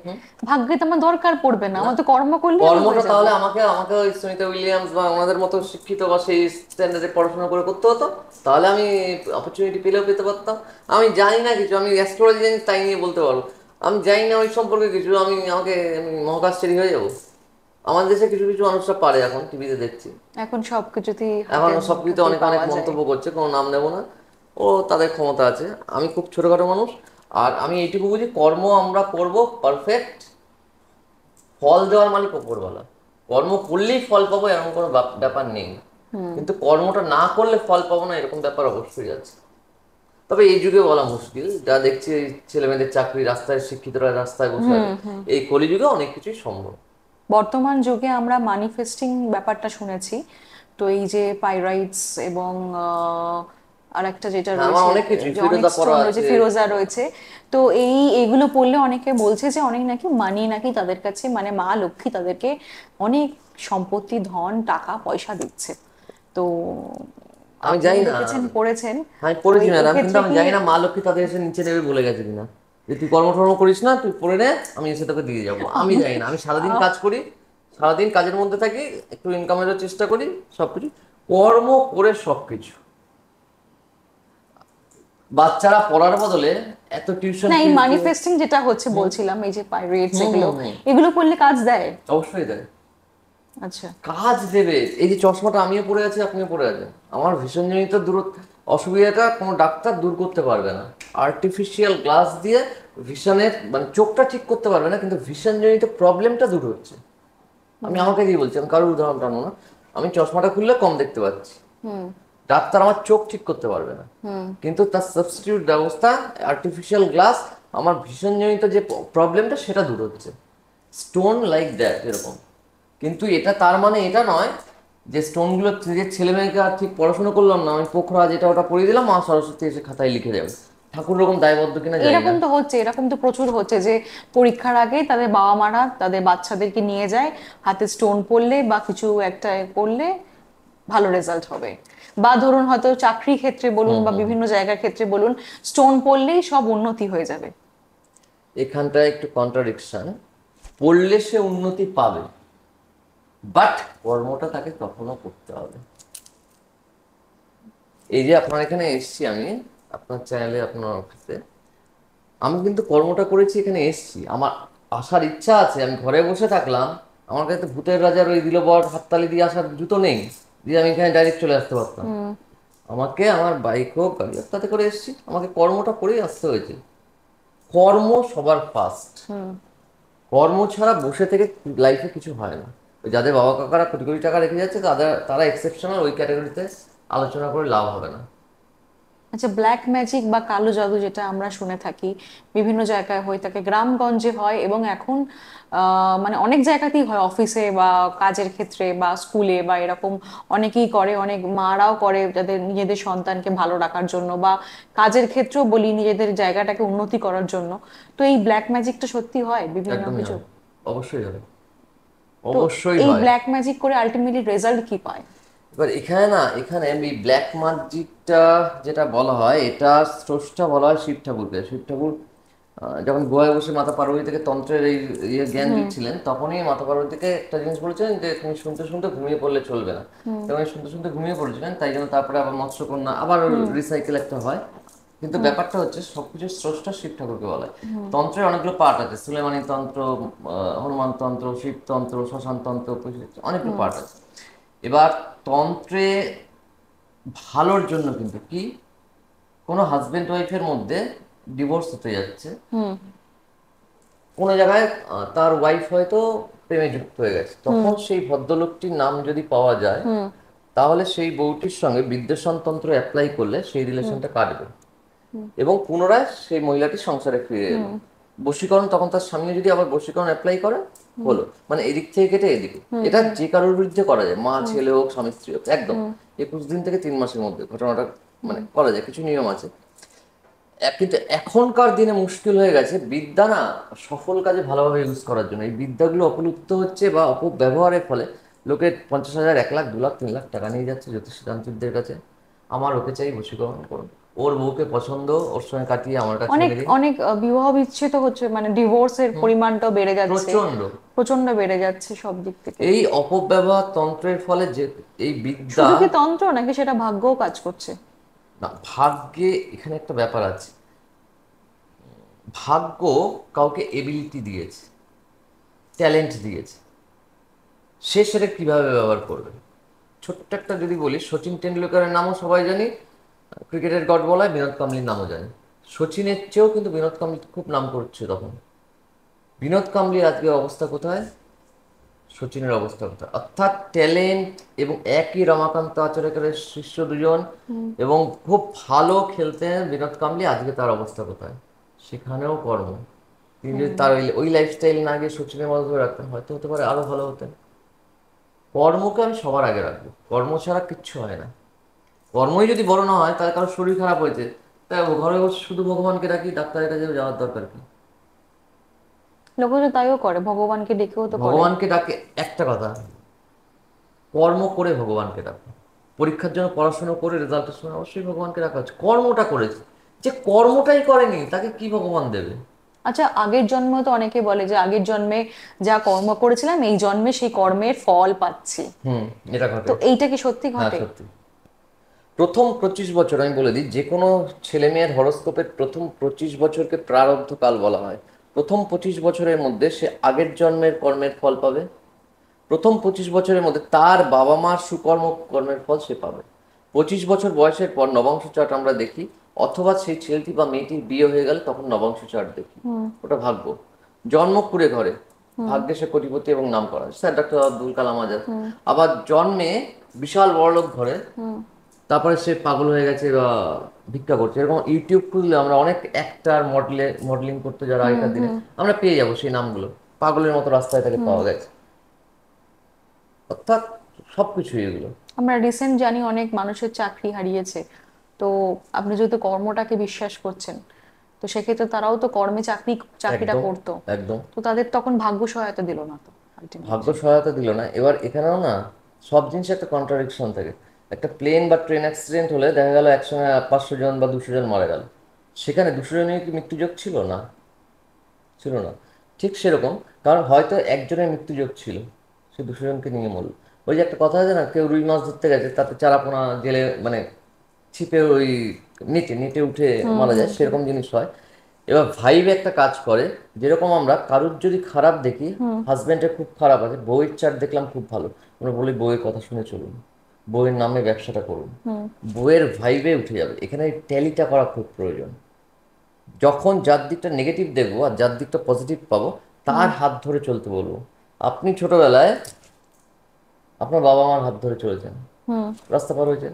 ভাগ্যে তো আমার দরকার পড়বে না, আমার তো কর্ম করলেই আমি হয়ে কর্মটা যাবো। তাহলে আমাকে আমাকে ওই সুনিতা উইলিয়ামস বা ওনাদের মতো শিক্ষিত বা সেই স্ট্যান্ডার্ডে পড়াশোনা করে করতে হতো, তাহলে আমি অপরচুনিটি পেলেও পেতে পারতাম। আমি জানি না কিছু, আমি অ্যাস্ট্রোলজি জানি তাই নিয়ে বলতে পারবো। আমি জানি না ওই সম্পর্কে কিছু, আমি মহাকাশচারী হয়ে যাবো? আমাদের দেশে কিছু কিছু মানুষরা পারে, এখন টিভিতে দেখছি। এখন সবকিছুতেই এখন হাতের সবকিছুতে মুঠোতেই অনেক অনেক পাওয়া যায়। মন্তব্য করছে, কোনো নাম নেবো না, ও তাদের ক্ষমতা আছে। আমি খুব ছোটখাটো মানুষ, আর আমি এইটুকু বুঝি, কর্ম আমরা করবো পারফেক্ট, ফল দেওয়ার মালিক ওপরওয়ালা। কর্ম করলেই ফল পাবো এমন কোনো ব্যাপার নেই, কিন্তু কর্মটা না করলে ফল পাবো না এরকম ব্যাপার অবশ্যই আছে। তবে এই যুগে বলা মুশকিল, যা দেখছি এই ছেলে মেয়েদের চাকরি, রাস্তায় শিক্ষিতরা রাস্তায় বসে আছে, এই কলিযুগে অনেক কিছুই সম্ভব। বর্তমান যুগে আমরা ম্যানিফেস্টিং ব্যাপারটা শুনেছি, তো এই যে পাইরাইটস এবং আর একটা যেটা হ্যাঁ, আমার রয়েছে, অনেক কিছু, যে অনেক ফিরোজা পড়া স্টোন রয়েছে, আছে। ফিরোজা রয়েছে, তো এইগুলো পড়লে অনেকে বলছে যে অনেক নাকি মানি নাকি তাদের কাছে, মানে মা লক্ষ্মী তাদেরকে অনেক সম্পত্তি, ধন, টাকা পয়সা দিচ্ছে। তো আমি আপনি জানি না, দেখেছেন, পড়েছেন, আমি তো পড়েছি ম্যাডাম, কিন্তু এক্ষেত্রে আমি কি জানি না মা লক্ষ্মী তাদের এসে নিচে নেবে বলে গেছে কিনা, যে তুই কর্মঠর্ম করিস না, তুই পড়ে নে, আমি এসে তোকে দিয়ে যাবো। আমি জানি না, আমি সারাদিন কাজ করি, সারাদিন কাজের মধ্যে থাকি, একটু ইনকামেরও চেষ্টা করি, সবকিছু কর্ম করে সবকিছু। বাচ্চারা পড়ার বদলে এত টিউশন না এই ফিস দিয়ে। ম্যানিফেস্টিং যেটা হচ্ছে বলছিলাম, এই যে পাইরেটস হুম এগুলো, হুম হুম। এগুলো করলে কাজ দেয়? অবশ্যই দেয়, আচ্ছা। কাজ দেবে। এই যে চশমাটা আমিও পড়ে আছি, আপনিও পড়ে আছেন, আমার ভীষণজনিত অসুবিধাটা কোনো ডাক্তার দূর করতে পারবে না। আর্টিফিশিয়াল গ্লাস দিয়ে ভিশনের, মানে চোখটা ঠিক করতে পারবে না, কিন্তু ভিশনজনিত প্রবলেমটা দূর হচ্ছে। আমি আমাকে দিয়ে বলছি, আমি কারোর উদাহরণ টানবো না। আমি চশমাটা খুললে কম দেখতে পাচ্ছি, ডাক্তার আমার চোখ ঠিক করতে পারবে না, কিন্তু তার সাবস্টিটিউট ব্যবস্থা, আর্টিফিশিয়াল গ্লাস, আমার ভীষণজনিত যে প্রবলেমটা সেটা দূর হচ্ছে। স্টোন লাইক দ্যাট, এরকম। কিন্তু এটা তার মানে এটা নয় যে স্টোনগুলো, যে ছেলে মেয়েকে আর ঠিক পড়াশোনা করলাম না, আমি পোখরা যেটা ওটা পড়িয়ে দিলাম, মা সরস্বতী এসে খাতায় লিখে যাবে। ঠাকুর এরকম দায়বদ্ধ কিনা জানি না। এরকম তো হচ্ছে, এরকম তো প্রচুর হচ্ছে যে পরীক্ষার আগে তাদের বাবা মারা তাদের বাচ্চাদেরকে নিয়ে যায়, হাতে স্টোন পড়লে বা কিছু একটা করলে ভালো রেজাল্ট হবে, বা ধরুন হয়তো চাকরি ক্ষেত্রে বলুন বা বিভিন্ন জায়গার ক্ষেত্রে বলুন স্টোন পড়লেই সব উন্নতি হয়ে যাবে। এখানটায় একটু কন্ট্রাডিকশন, পড়লে সে উন্নতি পাবে, বাট কর্মটা তাকে তখনও করতে হবে। এই যে আপনার এখানে এসছি আমি, আপনার চ্যানেলে, আপনার অফিসে, আমি কিন্তু কর্মটা করেছি, এখানে এসছি, আমার আসার ইচ্ছা আছে, আমি ঘরে বসে থাকলাম, আমার কাছে ভূতের রাজার ওই দিল বর হাততালি দিয়ে আসার জুতো নেই, দিয়ে আমি এখানে ডাইরেক্ট চলে আসতে পারতাম। আমাকে আমার বাইক হোক গাড়ি হোক তাতে করে এসছি, আমাকে কর্মটা করেই আসতে হয়েছে। কর্ম সবার ফার্স্ট, কর্ম ছাড়া বসে থেকে লাইফে কিছু হয় না। ওই যাদের বাবা কাকারা কোটি কোটি টাকা রেখে যাচ্ছে তারা এক্সেপশনাল, ওই ক্যাটাগরিতে আলোচনা করে লাভ হবে না। আচ্ছা, ব্ল্যাক ম্যাজিক বা কালো জাদু যেটা আমরা শুনে থাকি বিভিন্ন জায়গায় হয়ে থাকে, গ্রামগঞ্জে হয় এবং এখন মানে অনেক জায়গাতেই হয়, অফিসে বা কাজের ক্ষেত্রে বা স্কুলে বা এরকম অনেকেই করে, অনেক মারাও করে যাদের নিজেদের সন্তানকে ভালো রাখার জন্য বা কাজের ক্ষেত্রেও বলি নিজেদের জায়গাটাকে উন্নতি করার জন্য। তো এই ব্ল্যাক ম্যাজিকটা সত্যি হয় বিভিন্ন একদমই কিছু? হবে, অবশ্যই হবে, তো অবশ্যই এই হয়। ব্ল্যাক ম্যাজিক করে আলটিমেটলি রেজাল্ট কি পায়? এবার এখানে না, এখানে এই ব্ল্যাক ম্যাজিকটা যেটা বলা হয়, এটা স্রষ্টা বলা হয় শিব ঠাকুরকে। শিব ঠাকুর যখন গোয়ায় বসে মাতা পার্বতী থেকে তন্ত্রের এই জ্ঞান দিচ্ছিলেন, তখনই মাতা পার্বতীকে একটা জিনিস বলেছিলেন যে তুমি শুনতে শুনতে ঘুমিয়ে পড়লে চলবে না। এবং এই শুনতে শুনতে ঘুমিয়ে পড়েছিলেন, তাই জন্য তারপরে আবার মৎস্যকন্যা আবার রিসাইকেল একটা হয়। কিন্তু ব্যাপারটা হচ্ছে সবকিছু স্রষ্টা শিব ঠাকুরকে বলা হয়। তন্ত্রের অনেকগুলো পার্ট আছে, সুলেমানি তন্ত্র, হনুমান তন্ত্র, শিব তন্ত্র, শ্মশান তন্ত্র, অনেকগুলো পার্ট আছে। এবার তন্ত্রে ভালোর জন্য কিন্তু কি, কোনো হাজবেন্ড ওয়াইফের মধ্যে ডিভোর্স হতে যাচ্ছে, কোনো জায়গায় তার ওয়াইফ হয়তো প্রেমে যুক্ত হয়ে গেছে, তখন সেই ভদ্রলোকটির নাম যদি পাওয়া যায়, তাহলে সেই বউটির সঙ্গে বিদ্বেষণ তন্ত্র অ্যাপ্লাই করলে সেই রিলেশনটা কাটবে এবং পুনরায় সেই মহিলাটি সংসারে ফিরে এলো। বশীকরণ, তখন তার স্বামী যদি আবার বশীকরণ অ্যাপ্লাই করে, হলো, মানে এদিক থেকে কেটে এদিকে। এটা যে কারোর বিরুদ্ধে করা যায়, মা ছেলে হোক স্বামী স্ত্রী হোক, একদম 21 দিন থেকে 3 মাসের মধ্যে ঘটনাটা মানে করা যায়, কিছু নিয়ম আছে। কিন্তু এখনকার দিনে মুশকিল হয়ে গেছে বিদ্যা না সফল কাজে ভালোভাবে ইউজ করার জন্য। এই বিদ্যাগুলো অপলুপ্ত হচ্ছে বা অপব্যবহারের ফলে লোকে 50,000, 1 লাখ, 2 লাখ, 3 লাখ টাকা নিয়ে যাচ্ছে জ্যোতিষতান্ত্রিকদের কাছে। আমার ওকে চাই, বশীকরণ করুন, ওর বউকে পছন্দ, ওর সঙ্গে কাটিয়ে আমার কাছে অনেক এনে দিন। অনেক বিবাহ বিচ্ছেদ হচ্ছে, মানে ডিভোর্সের পরিমাণটাও বেড়ে যাচ্ছে, প্রচন্ড। প্রচন্ড বেড়ে যাচ্ছে সব দিক থেকে। এই অপব্যবহার তন্ত্রের ফলে যে এই বিদ্যা, শুধু কি তন্ত্র নাকি সেটা ভাগ্যও কাজ করছে? না ভাগ্যে এখানে একটা ব্যাপার আছে। ভাগ্য কাউকে এবিলিটি দিয়েছে, ট্যালেন্ট দিয়েছে, সে সেটা কিভাবে ব্যবহার করবে। ছোট্ট একটা যদি বলি, সচিন টেন্ডুলকারের নামও সবাই জানি, ক্রিকেটের গড বলা হয়, বিনোদ কাম্বলির নামও জানি। সচিনের চেয়েও কিন্তু বিনোদ কাম্বলি খুব নাম করছে তখন। বিনোদ কাম্বলির আজকে অবস্থা কোথায়, সচিনের অবস্থা কোথায়? অর্থাৎ ট্যালেন্ট এবং একই রমাকান্ত আচরেকরের শিষ্য দুজন, এবং খুব ভালো খেলতেন বিনোদ কাম্বলি, আজকে তার অবস্থা কোথায়? সেখানেও কর্ম। তিনি যদি তার ওই লাইফস্টাইল না গিয়ে সচিনের মতো ধরে রাখতেন, হয়তো হতে পারে আরো ভালো হতেন। কর্মকে আমি সবার আগে রাখবো, কর্ম ছাড়া কিচ্ছু হয় না। কর্মই যদি বড় না হয়, তাহলে কারো শরীর খারাপ হয়েছে, তাই ঘরে বসে শুধু ভগবানকে ডাকি, ডাক্তারের কাছে যাওয়ার দরকার কি? লোকে তো তাইও করে, ভগবানকে ডেকেও তো করে। ভগবানকে ডাকে, একটা কথা, কর্ম করে ভগবানকে ডাকো। পরীক্ষার জন্য পড়াশোনা করে রেজাল্টের সময় অবশ্যই ভগবানকে ডাকা হচ্ছে, কর্মটা করেছে। যে কর্মটাই করেনি তাকে কি ভগবান দেবে? আচ্ছা, আগের জন্মে তো অনেকে বলে যে আগের জন্মে যা কর্ম করেছিলাম এই জন্মে সেই কর্মের ফল পাচ্ছি, হুম, এটা ঘটে। তো এইটা কি সত্যি হ্যাঁ, ঘটে? সত্যি। প্রথম 25 বছর, আমি বলে দিই, যে কোনো ছেলে মেয়ের হরোস্কোপের প্রথম 25 বছরকে প্রারব্ধ কাল বলা হয়। প্রথম 25 বছরের মধ্যে সে আগের জন্মের কর্মের ফল পাবে। প্রথম 25 বছরের মধ্যে তার বাবা মার সুকর্ম কর্মের ফল সে পাবে। 25 বছর বয়সের পর নবাংশ চার্ট আমরা দেখি, অথবা সেই ছেলেটি বা মেয়েটির বিয়ে হয়ে গেলে তখন নবাংশ চার্ট দেখি। ওটা ভাগ্য। জন্ম কুড়ে ঘরে, ভাগ্যে সে কোটিপতি এবং নাম করা, স্যার ডক্টর আব্দুল কালাম আজাদ। আবার জন্মে বিশাল বড়লোক ঘরে, তারপরে সে পাগল হয়ে গেছে বা ভিক্ষা করছে। এরকম ইউটিউব খুললে আমরা অনেক অ্যাক্টার, মডেলিং করতে যারা আগেকার দিনে, আমরা পেয়ে যাবো সেই নামগুলো, পাগলের মতো রাস্তায় তাকে পাওয়া গেছে। অর্থাৎ সবকিছুই এগুলো। আমরা রিসেন্ট জানি অনেক মানুষের চাকরি হারিয়েছে, তো আপনি যেহেতু কর্মটাকে বিশ্বাস করছেন, তো সেক্ষেত্রে তারাও তো কর্মে চাকরিটা একদম, করতো, একদম। তো তাদের তখন ভাগ্য সহায়তা দিল না তো ভাগ্য আলটিমেটলি। সহায়তা দিল না। এবার এখানেও না, সব জিনিসে একটা কন্ট্রাডিকশন থাকে। একটা প্লেন বা ট্রেন অ্যাক্সিডেন্ট হলে দেখা গেল একসঙ্গে 500 জন বা 200 জন মারা গেল, সেখানে 200 জনের কি মৃত্যুযোগ ছিল? না, ছিল না। ঠিক সেরকম, কারণ হয়তো একজনের মৃত্যুযোগ ছিল, সে 200 জনকে নিয়ে মরল। ওই যে একটা কথা আছে না, কেউ রুই মাছ ধরতে গেছে, তাতে চারাপোনা জেলে মানে ছিপে ওই নিচে নিচে উঠে মারা যায়, সেরকম জিনিস হয়। এবার ভাইব একটা কাজ করে, যেরকম আমরা কারুর যদি খারাপ দেখি, হাজবেন্ডের খুব খারাপ আছে, বউয়ের চার দেখলাম খুব ভালো, আমরা বলি বউয়ের কথা শুনে চলুন, বউয়ের নামে ব্যবসাটা করুন, বউয়ের ভাইবে উঠে যাবে। এখানে ট্যালিটা করা খুব প্রয়োজন। যখন যার দিকটা নেগেটিভ দেখবো আর যার দিকটা পজিটিভ পাবো, তার হাত ধরে চলতে বলবো। আপনি ছোটবেলায় আপনার বাবা মার হাত ধরে চলেছেন, রাস্তা পার হয়েছেন।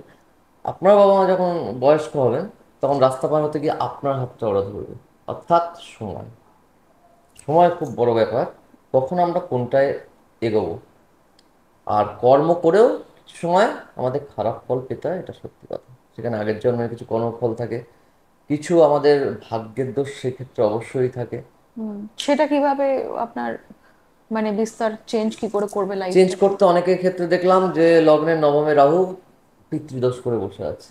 আপনার বাবা মা যখন বয়স্ক হবেন, তখন রাস্তা পার হতে গিয়ে আপনার হাতটা ওরা ধরবে। অর্থাৎ সময়, সময় খুব বড় ব্যাপার, কখন আমরা কোনটায় এগোবো। আর কর্ম করেও কিছু সময় আমাদের খারাপ ফল পেতে হয়, এটা সত্যি কথা। সেখানে আগের জন্মের কিছু কর্মফল থাকে, কিছু আমাদের ভাগ্যের দোষ সেক্ষেত্রে অবশ্যই থাকে। সেটা কিভাবে আপনার মানে বিস্তার চেঞ্জ কি করে করবে চেঞ্জ লাইফে? করতে অনেকের ক্ষেত্রে দেখলাম যে লগ্নের নবমে রাহু পিতৃদোষ করে বসে আছে।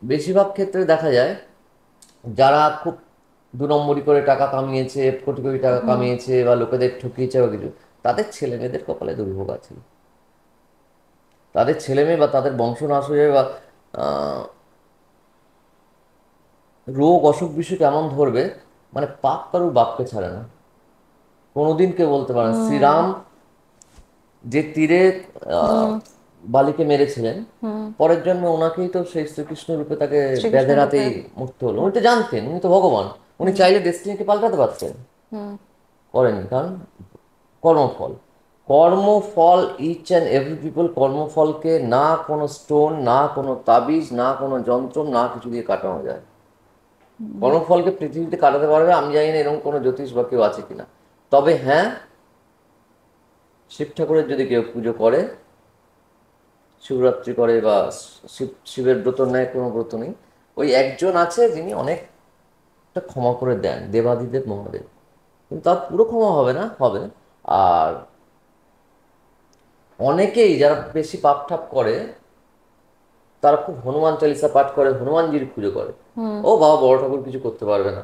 বেশিরভাগ ক্ষেত্রে দেখা যায় যারা খুব 2 নম্বরি করে টাকা কামিয়েছে, কোটি কোটি টাকা কামিয়েছে বা লোকেদের ঠকিয়েছে বা কিছু, তাদের ছেলে মেয়েদের কপালে দুর্ভোগ আছে। তাদের ছেলে মেয়ে বা তাদের বংশ নাশ হয়ে যাবে, বা আহ, রোগ অসুখ বিসুখ কেমন ধরবে, মানে পাপ কারুর বাপকে ছাড়ে না। কোনোদিন কেউ বলতে পারে না। শ্রীরাম যে তীরে আহ, বালিকে মেরেছিলেন, পরের জন্মে ওনাকেই তো সেই শ্রীকৃষ্ণ রূপে তাকে শ্রীকৃষ্ণ ব্যাধের রূপে। হাতেই মরতে হলো। উনি তো জানতেন, উনি তো ভগবান, উনি চাইলে ডেস্টিনিকে পাল্টাতে পারতেন, করেননি। কারণ কর্মফল, কর্মফল, ইচ অ্যান্ড এভরি পিপল কর্মফলকে না কোনো স্টোন, না কোনো তাবিজ, না কোনো যন্ত্র, না কিছু দিয়ে কাটানো যায়। কর্মফলকে পৃথিবীতে কাটাতে পারবে আমি জানি না এরকম কোনো জ্যোতিষ বা কেউ আছে কিনা। তবে হ্যাঁ, শিব ঠাকুরের যদি কেউ পুজো করে, শিবরাত্রি করে বা শিবের ব্রত নেয়, কোনো ব্রত নেই, ওই একজন আছে যিনি অনেকটা ক্ষমা করে দেন, দেবাদিদেব মহাদেব। কিন্তু তার পুরো ক্ষমা হবে না, হবে। আর অনেকেই যারা বেশি পাপ ঠাপ করে, তারা খুব হনুমান চালিসা পাঠ করে, হনুমানজির পুজো করে, ও বাবা বড় ঠাকুর কিছু করতে পারবে না।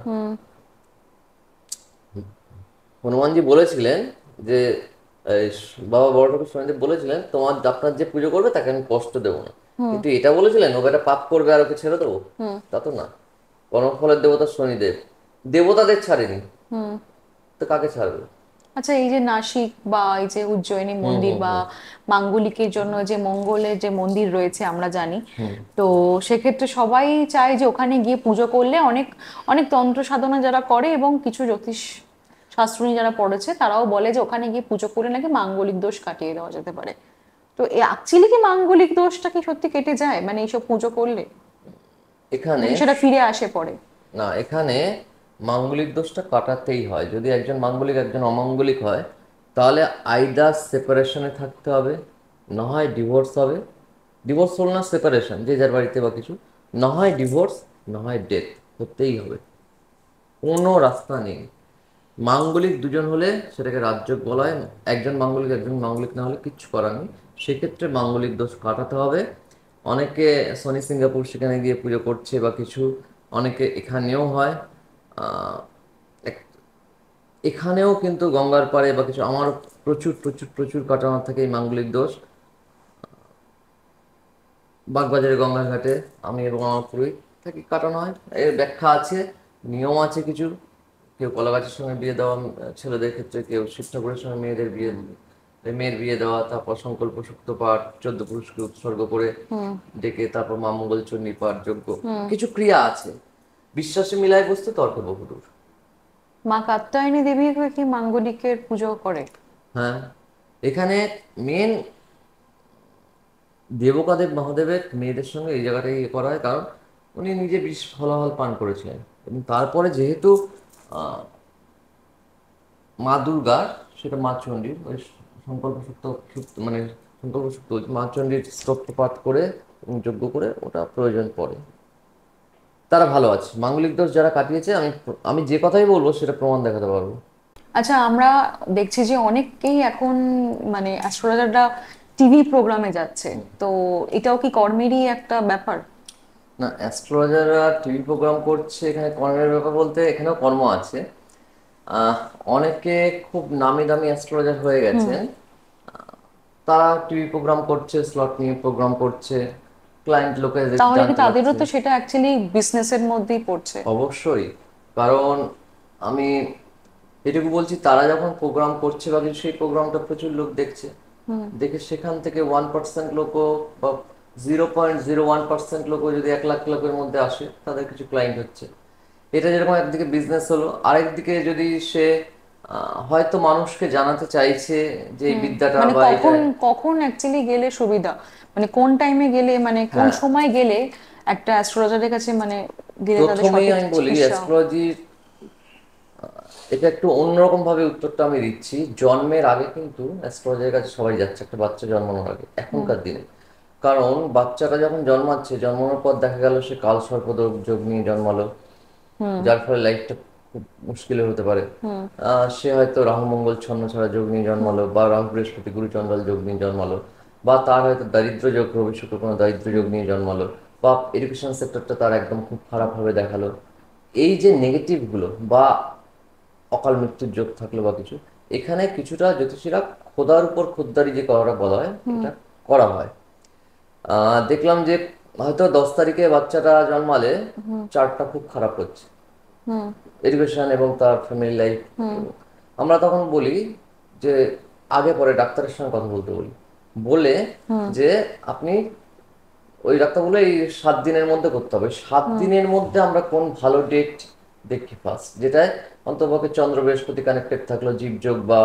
হনুমানজি বলেছিলেন যে বাবা বড় ঠাকুর শনিদেব বলেছিলেন, আপনার যে পুজো করবে তাকে আমি কষ্ট দেবো না। কিন্তু এটা বলেছিলেন ও একটা পাপ করবে আর ওকে ছেড়ে দেবো? তা তো না। কর্মফলের দেবতা শনিদেব, দেবতাদের ছাড়েনি, তো কাকে ছাড়বে? আচ্ছা, এই যে নাসিক বা এই যে উজ্জয়িনী হুম মন্দির হুম বা হুম মাঙ্গলিকের জন্য যে মঙ্গলের যে মন্দির রয়েছে আমরা জানি, হুম। তো সেক্ষেত্রে সবাই চায় যে ওখানে গিয়ে পুজো করলে অনেক অনেক তন্ত্র সাধনা যারা করে এবং কিছু জ্যোতিষ শাস্ত্রনী যারা পড়েছে তারাও বলে যে ওখানে গিয়ে পুজো করে নাকি মাঙ্গলিক দোষ কাটিয়ে দেওয়া যেতে পারে। তো অ্যাকচুয়ালি কি মাঙ্গলিক দোষটা কি সত্যি কেটে যায় মানে এইসব পুজো করলে, এখানে নাকি সেটা ফিরে আসে পরে? না, এখানে মাঙ্গলিক দোষটা কাটাতেই হয়। যদি একজন মাঙ্গলিক একজন অমাঙ্গলিক হয়, তাহলে আইদার সেপারেশনে থাকতে হবে, না হয় ডিভোর্স হবে। ডিভোর্স হল না সেপারেশন, যে যার বাড়িতে বা কিছু, না হয় ডিভোর্স, না হয় ডেথ, হতেই হবে, কোনো রাস্তা নেই। মাঙ্গলিক দুজন হলে সেটাকে রাজযোগ বলা হয়। একজন মাঙ্গলিক একজন মাঙ্গলিক না হলে কিচ্ছু করার নেই, সেক্ষেত্রে মাঙ্গলিক দোষ কাটাতে হবে। অনেকে শনি সিঙ্গাপুর সেখানে গিয়ে পুজো করছে বা কিছু, অনেকে এখানেও হয়। আহ, এক- এখানেও কিন্তু গঙ্গার পাড়ে বা কিছু আমার প্রচুর প্রচুর প্রচুর কাটানো থাকে এই মাঙ্গলিক দোষ। বাগবাজারে গঙ্গার ঘাটে আমি এবং আমার পুরোহিত থাকি, কাটানো হয়। এর ব্যাখ্যা আছে, নিয়ম আছে কিছু। কেউ কলা গাছের সঙ্গে বিয়ে দেওয়া ছেলেদের ক্ষেত্রে, কেউ শিব ঠাকুরের সঙ্গে মেয়েদের বিয়ে, মেয়ের বিয়ে দেওয়া, তারপর সংকল্প সুক্ত পাঠ, 14 পুরুষকে উৎসর্গ করে ডেকে তারপর মা মঙ্গল চণ্ডী পাঠ, যজ্ঞ, কিছু ক্রিয়া আছে। বিশ্বাসে মিলায় বসতে তর্কে বহুদূর। মা কাত্যায়নী দেবী কি মাঙ্গলিকের পুজো করে? হ্যাঁ, এখানে মেন দেবকাদেব মহাদেবের মেয়েদের সঙ্গে এই জায়গাটাই ইয়ে করা হয়, কারণ উনি নিজে বিষ ফলাফল পান করেছিলেন। এবং তারপরে যেহেতু আহ, মা দুর্গার, সেটা মা চণ্ডীর ওই সংকল্প মানে সংকল্প সুক্ত মা চণ্ডীর স্তোত্র পাঠ করে এবং যজ্ঞ করে ওটা প্রয়োজন পড়ে, তারা ভালো আছে। মাঙ্গলিক দোষ যারা কাটিয়েছে, আমি আমি যে কথাই বলবো সেটা প্রমাণ দেখাতে পারবো। আচ্ছা, আমরা দেখছি যে অনেকেই এখন মানে অ্যাস্ট্রোলজাররা টিভি প্রোগ্রামে যাচ্ছে, তো এটাও কি কর্মেরই একটা ব্যাপার? না, অ্যাস্ট্রোলজাররা টিভি প্রোগ্রাম করছে, এখানে কর্মের ব্যাপার বলতে এখানেও কর্ম আছে। আহ, অনেকে খুব নামি দামি অ্যাস্ট্রোলজার হয়ে গেছেন, তারা টিভি প্রোগ্রাম করছে, স্লট নিয়ে প্রোগ্রাম করছে, ক্লায়েন্ট লোকে তাহলে কি জানতে তাদেরও পারছে। তো সেটা অ্যাকচুয়ালি বিজনেসের মধ্যেই পড়ছে? অবশ্যই, কারণ আমি এটুকু বলছি, তারা যখন প্রোগ্রাম করছে বা কিছু, সেই প্রোগ্রামটা প্রচুর লোক দেখছে, দেখে সেখান থেকে 1% লোকও বা 0.01% লোকও যদি 1 লাখ লোকের মধ্যে আসে, তাদের কিছু ক্লায়েন্ট হচ্ছে। এটা যেরকম একদিকে বিজনেস হলো, আরেকদিকে যদি সে হয়তো মানুষকে জানাতে চাইছে যে এই বিদ্যাটা মানে বা এটা। কখন কখন অ্যাকচুয়ালি গেলে সুবিধা, মানে কোন টাইমে গেলে, মানে কোন হ্যাঁ, সময় গেলে একটা অ্যাস্ট্রোলজারের কাছে মানে গেলে তাদের প্রথমেই সঠিক আমি বলি চিকিৎসা? অ্যাস্ট্রোলজির, এটা একটু অন্যরকম ভাবে উত্তরটা আমি দিচ্ছি। জন্মের আগে কিন্তু অ্যাস্ট্রোলজারের কাছে সবাই যাচ্ছে, একটা বাচ্চা জন্মানোর আগে, এখনকার দিনে। কারণ বাচ্চাটা যখন জন্মাচ্ছে, জন্মানোর পর দেখা গেল সে কাল সর্পদোষ যোগ নিয়ে জন্মালো, যার ফলে লাইফটা খুব মুশকিলের হতে পারে। সে হয়তো রাহু মঙ্গল ছন্ন ছাড়া যোগ নিয়ে জন্মালো, বা রাহু বৃহস্পতি গুরু চন্ডাল যোগ নিয়ে জন্মালো, বা তার হয়তো দারিদ্র যোগ, রবি শুক্র কোনো দারিদ্র যোগ নিয়ে জন্মালো, বা এডুকেশন সেক্টরটা তার একদম খুব খারাপভাবে দেখালো। এই যে নেগেটিভগুলো বা অকাল মৃত্যুর যোগ থাকলো বা কিছু, এখানে কিছুটা জ্যোতিষীরা খোদার উপর খোদ্দারি যে করাটা বলা হয়, এটা করা হয়। দেখলাম যে হয়তো 10 তারিখে বাচ্চাটা জন্মালে চারটা খুব খারাপ হচ্ছে, এডুকেশন এবং তার ফ্যামিলি লাইফ। আমরা তখন বলি যে আগে পরে ডাক্তারের সঙ্গে কথা বলতে বলি, বলে যে আপনি ওই ডাক্তারগুলো এই 7 দিনের মধ্যে করতে হবে। 7 দিনের মধ্যে আমরা কোন ভালো ডেট দেখি ফার্স্ট, যেটায় অন্ততপক্ষে চন্দ্র বৃহস্পতি কানেক্টেড থাকলো, জীবযোগ বা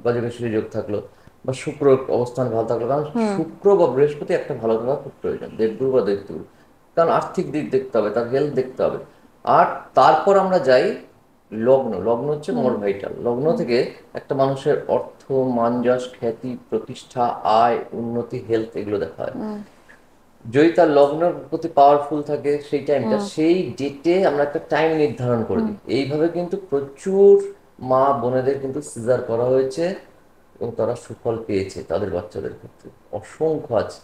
গজকেশ্বরী যোগ থাকলো, বা শুক্র অবস্থান ভালো থাকলো। কারণ শুক্র বা বৃহস্পতি একটা ভালো থাকা খুব প্রয়োজন, দেবগুরু বা দৈত্যগুরু। কারণ আর্থিক দিক দেখতে হবে, তার হেলথ দেখতে হবে। আর তারপর আমরা যাই লগ্ন। লগ্ন হচ্ছে মোর ভাইটাল। লগ্ন থেকে একটা মানুষের অর্থ, মান, যশ, খ্যাতি, প্রতিষ্ঠা, আয়, উন্নতি, হেলথ, এগুলো দেখা হয়। যদি তার লগ্নের প্রতি পাওয়ারফুল থাকে সেই টাইমটা, সেই ডেটে আমরা একটা টাইম নির্ধারণ করে দিই। এইভাবে কিন্তু প্রচুর মা বোনেদের কিন্তু সিজার করা হয়েছে, এবং তারা সুফল পেয়েছে তাদের বাচ্চাদের ক্ষেত্রে, অসংখ্য আছে।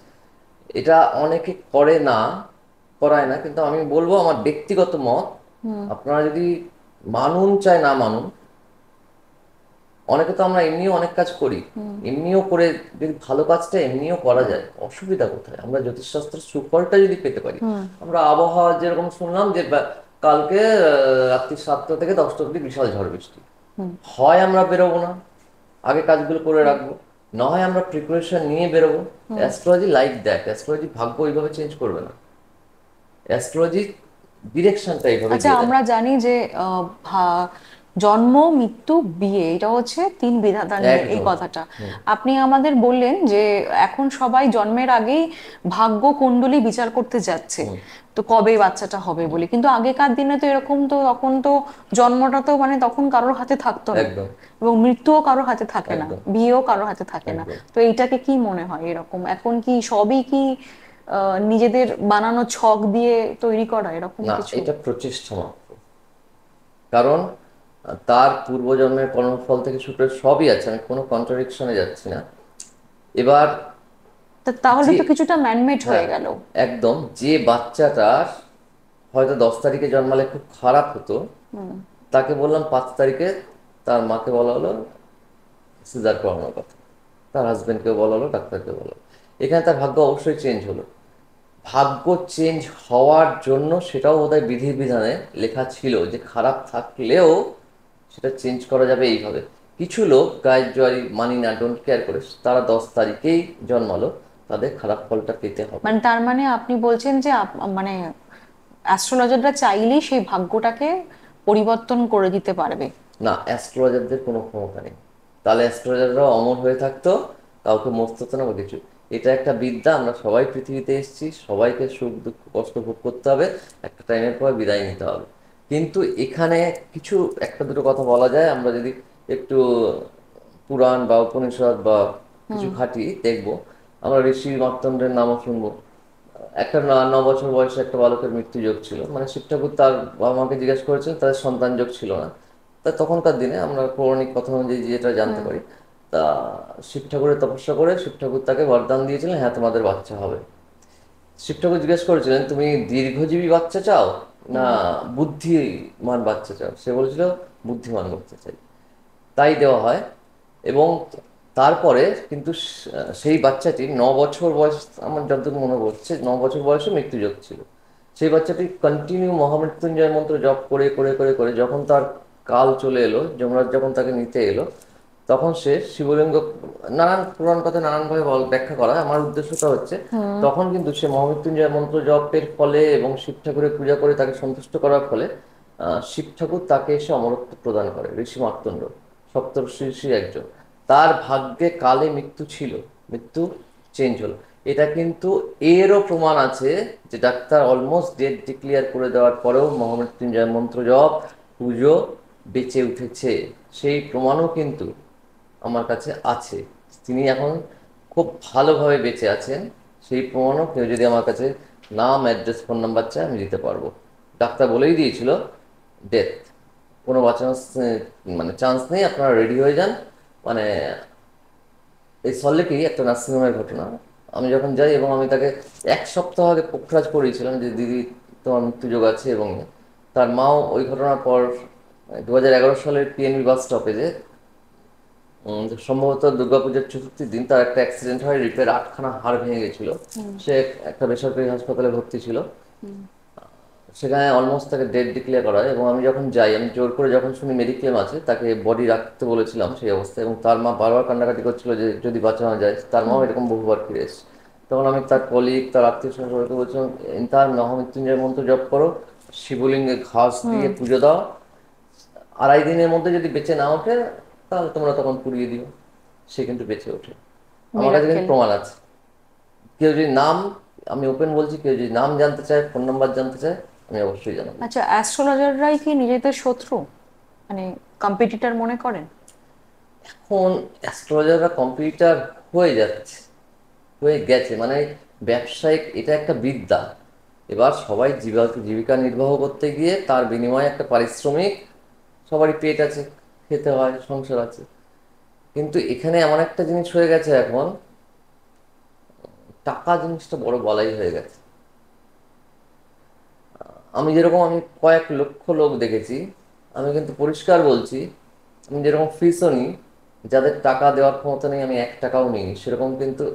এটা অনেকে করে না, করায় না, কিন্তু আমি বলবো আমার ব্যক্তিগত মত, আপনারা যদি মানুন চাই না মানুন, অনেকে তো আমরা এমনিও অনেক কাজ করি, এমনিও করে, যদি ভালো কাজটা এমনিও করা যায়, অসুবিধা কোথায়? আমরা জ্যোতিষশাস্ত্রের সুফলটা যদি পেতে পারি, আমরা আবহাওয়া যেরকম শুনলাম যে কালকে রাত্রি 7টা থেকে 10টা অব্দি বিশাল ঝড় বৃষ্টি, হয় আমরা বেরোবো না, আগে কাজগুলো করে রাখবো, না হয় আমরা প্রিপারেশন নিয়ে বেরোবো। অ্যাস্ট্রোলজি লাইক দ্যাট, অ্যাস্ট্রোলজি ভাগ্য ওইভাবে চেঞ্জ করবে না, অ্যাস্ট্রোলজি ডিরেকশনটা এইভাবে আচ্ছা, দিয়ে দেয়। আমরা জানি যে জন্ম, মৃত্যু, বিয়ে, এটা হচ্ছে তিন বিধাতা নিয়ে এই একদম। কথাটা আপনি আমাদের বললেন যে এখন সবাই জন্মের আগেই ভাগ্য কুণ্ডলী বিচার করতে যাচ্ছে, তো কবে বাচ্চাটা হবে বলে। কিন্তু আগেকার দিনে তো এরকম, তো তখন তো জন্মটা তো মানে তখন কারোর হাতে থাকতো না, একদম। এবং মৃত্যুও কারোর হাতে থাকে না, একদম। বিয়েও কারোর হাতে থাকে না। একদম। তো এইটাকে কি মনে হয়, এরকম এখন কি সবই কি নিজেদের বানানো ছক দিয়ে তৈরি করা, এরকম না, কিছু? এটা প্রচেষ্টা মাত্র। কারণ তার পূর্বজন্মের কর্মফল থেকে শুরু করে সবই আছে, আমি কোনো কন্ট্রাডিকশনে যাচ্ছি না। এবার তাহলে যে, তো কিছুটা ম্যানমেড হয়ে হ্যাঁ, গেল। একদম, যে বাচ্চাটার হয়তো 10 তারিখে জন্মালে খুব খারাপ হতো, তাকে বললাম 5 তারিখে তার মাকে বলা হলো সিজার করানোর কথা, তার হাজবেন্ডকেও বলা হলো, ডাক্তারকে বলা হলো। এখানে তার ভাগ্য অবশ্যই চেঞ্জ হলো। ভাগ্য চেঞ্জ হওয়ার জন্য সেটাও বোধহয় বিধি বিধানে লেখা ছিল যে খারাপ থাকলেও সেটা চেঞ্জ করা যাবে এইভাবে। কিছু লোক গায়ের জোয়ারি মানি না, ডোন্ট কেয়ার করে, তারা 10 তারিখেই জন্মালো, তাদের খারাপ ফলটা পেতে হবে। মানে তার মানে আপনি বলছেন যে মানে অ্যাস্ট্রোলজাররা চাইলেই সেই ভাগ্যটাকে পরিবর্তন করে দিতে পারবে? না, অ্যাস্ট্রোলজারদের কোনো ক্ষমতা নেই। তাহলে অ্যাস্ট্রোলজাররাও অমর হয়ে থাকতো, কাউকে মরতে হতো না বা কিছু। এটা একটা বিদ্যা, আমরা সবাই পৃথিবীতে এসেছি, সবাইকে সুখ দুঃখ কষ্ট ভোগ করতে হবে, একটা টাইমের পর বিদায় নিতে হবে। কিন্তু এখানে কিছু একটা দুটো কথা বলা যায়, আমরা যদি একটু পুরাণ বা উপনিষদ বা কিছু ঘাঁটি দেখবো, আমরা ঋষি মার্তণ্ডের নামও শুনবো। একটা 9 বছর বয়সে একটা বালকের মৃত্যু যোগ ছিল, মানে শিব ঠাকুর তার বাবা মাকে জিজ্ঞেস করেছেন, তাদের সন্তান যোগ ছিল না। তা তখনকার দিনে আমরা পৌরাণিক কথা অনুযায়ী যেটা জানতে পারি, তা শিব ঠাকুরের তপস্যা করে শিব ঠাকুর তাকে বরদান দিয়েছিলেন, হ্যাঁ তোমাদের বাচ্চা হবে। শিব ঠাকুর জিজ্ঞেস করেছিলেন তুমি দীর্ঘজীবী বাচ্চা চাও না বুদ্ধিমান বাচ্চা চাও? সে বলেছিল বুদ্ধিমান বাচ্চা চাই। তাই দেওয়া হয়। এবং তারপরে কিন্তু সেই বাচ্চাটি 9 বছর বয়স, আমার যতদূর মনে পড়ছে 9 বছর বয়সে মৃত্যুযোগ ছিল। সেই বাচ্চাটি কন্টিনিউ মহামৃত্যুঞ্জয় মন্ত্র জপ করে করে করে করে যখন তার কাল চলে এলো, যমরাজ যখন তাকে নিতে এলো, তখন সে শিবলিঙ্গ, নানান পুরাণ কথা নানানভাবে ব্যাখ্যা করা, আমার উদ্দেশ্যটা হচ্ছে তখন কিন্তু সে মহামৃত্যুঞ্জয় মন্ত্র জপের ফলে এবং শিব ঠাকুরের পূজা করে তাকে সন্তুষ্ট করার ফলে শিব ঠাকুর তাকে এসে অমরত্ব প্রদান করে। ঋষি মার্তণ্ড সপ্তর্ষি ঋষির একজন, তার ভাগ্যে কালে মৃত্যু ছিল, মৃত্যু চেঞ্জ হলো। এটা কিন্তু এরও প্রমাণ আছে যে ডাক্তার অলমোস্ট ডেট ডিক্লেয়ার করে দেওয়ার পরেও মহামৃত্যুঞ্জয় মন্ত্র জপ পুজো বেঁচে উঠেছে, সেই প্রমাণও কিন্তু আমার কাছে আছে। তিনি এখন খুব ভালোভাবে বেঁচে আছেন, সেই প্রমাণও কেউ যদি আমার কাছে নাম, অ্যাড্রেস, ফোন নাম্বার চায় আমি দিতে পারবো। ডাক্তার বলেই দিয়েছিল ডেথ, কোনো বাঁচানোর মানে চান্স নেই, আপনারা রেডি হয়ে যান। মানে এই সল্লেকেই একটা নার্সিংহোমের ঘটনা। আমি যখন যাই এবং আমি তাকে 1 সপ্তাহ আগে পোখরাজ করিয়েছিলাম যে দিদি তোমার মৃত্যুযোগ আছে, এবং তার মাও ওই ঘটনার পর 2011 সালের পিএনবি বাস স্টপেজে সম্ভবত দুর্গাপূজার চতুর্থীর দিন তার একটা অ্যাক্সিডেন্ট হয়, রিপের 8খানা হাড় ভেঙে গেছিল। সে একটা বেসরকারি হাসপাতালে ভর্তি ছিল, সেখানে অলমোস্ট তাকে ডেট ডিক্লেয়ার করা হয়। এবং আমি যখন যাই, আমি জোর করে যখন শুনি মেডিক্লেম আছে, তাকে বডি রাখতে বলেছিলাম সেই অবস্থায়, এবং তার মা বারবার কান্নাকাটি করছিল যে যদি বাঁচানো যায়। তার মাও এরকম বহুবার ফিরে এসেছে। তখন আমি তার কলিগ, তার আত্মীয় স্বজনকে বলছিলাম তার মহামৃত্যুঞ্জয় মন্ত্র জপ করো, শিবলিঙ্গে ঘাস দিয়ে পুজো দাও, 2.5 দিনের মধ্যে যদি বেঁচে না ওঠে তাহলে তোমরা তখন পুড়িয়ে দিও। সে কিন্তু বেঁচে ওঠে, আমার কাছে কিন্তু মিরাক্কেল। প্রমাণ আছে। কেউ যদি নাম, আমি ওপেন বলছি, কেউ যদি নাম জানতে চায়, ফোন নাম্বার জানতে চায়, আমি অবশ্যই জানাবো। আচ্ছা, অ্যাস্ট্রোলজাররাই কি নিজেদের শত্রু, মানে কম্পিটিটর মনে করেন? এখন অ্যাস্ট্রোলজাররা কম্পিউটার হয়ে যাচ্ছে, হয়ে গেছে, মানে ব্যবসায়িক, এটা একটা বিদ্যা। এবার সবাই জীবিকা নির্বাহ করতে গিয়ে তার বিনিময়ে একটা পারিশ্রমিক, সবারই পেট আছে, খেতে হয়, সংসার আছে। কিন্তু এখানে এমন একটা জিনিস হয়ে গেছে এখন, টাকা জিনিসটা বড় বলাই হয়ে গেছে। আমি কয়েক লক্ষ লোক দেখেছি, আমি কিন্তু পরিষ্কার বলছি, আমি যেরকম ফিসও নিই, যাদের টাকা দেওয়ার ক্ষমতা নেই আমি 1 টাকাও নিইনি, সেরকম কিন্তু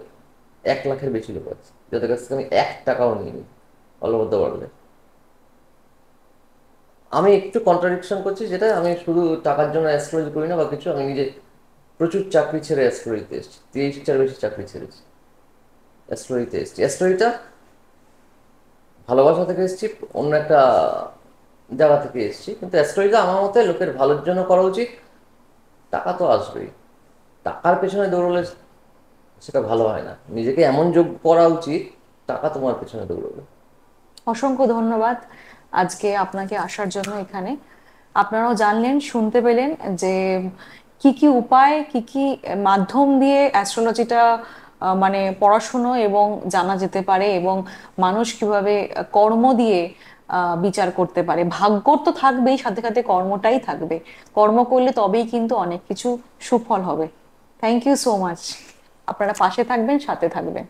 1 লাখের বেশি লোক আছে যাদের কাছ থেকে আমি 1 টাকাও নিইনি অলবদ্ধ বললে। আমি একটু কন্ট্রাডিকশন করছি, যেটা আমি শুধু টাকার জন্য অ্যাস্ট্রোলজি করি না বা কিছু, আমি নিজে প্রচুর চাকরি ছেড়ে অ্যাস্ট্রোলজিতে এসেছি, 30টার বেশি চাকরি ছেড়েছি, অ্যাস্ট্রোলজিতে এসেছি। অ্যাস্ট্রোলজিটা ভালোবাসা থেকে এসেছি, অন্য একটা জায়গা থেকে এসেছি, কিন্তু অ্যাস্ট্রোলজিটা আমার মতে লোকের ভালোর জন্য করা উচিত। টাকা তো আসবেই, টাকার পেছনে দৌড়লে সেটা ভালো হয় না, নিজেকে এমন যোগ করা উচিত টাকা তোমার পেছনে দৌড়বে। অসংখ্য ধন্যবাদ আজকে আপনাকে আসার জন্য এখানে। আপনারাও জানলেন, শুনতে পেলেন যে কি কি উপায়, কি কি মাধ্যম দিয়ে অ্যাস্ট্রোলজিটা মানে পড়াশুনো এবং জানা যেতে পারে, এবং মানুষ কিভাবে কর্ম দিয়ে বিচার করতে পারে। ভাগ্য তো থাকবেই, সাথে সাথে কর্মটাই থাকবে। কর্ম করলে তবেই কিন্তু অনেক কিছু সুফল হবে। Thank you so much. আপনারা পাশে থাকবেন, সাথে থাকবেন।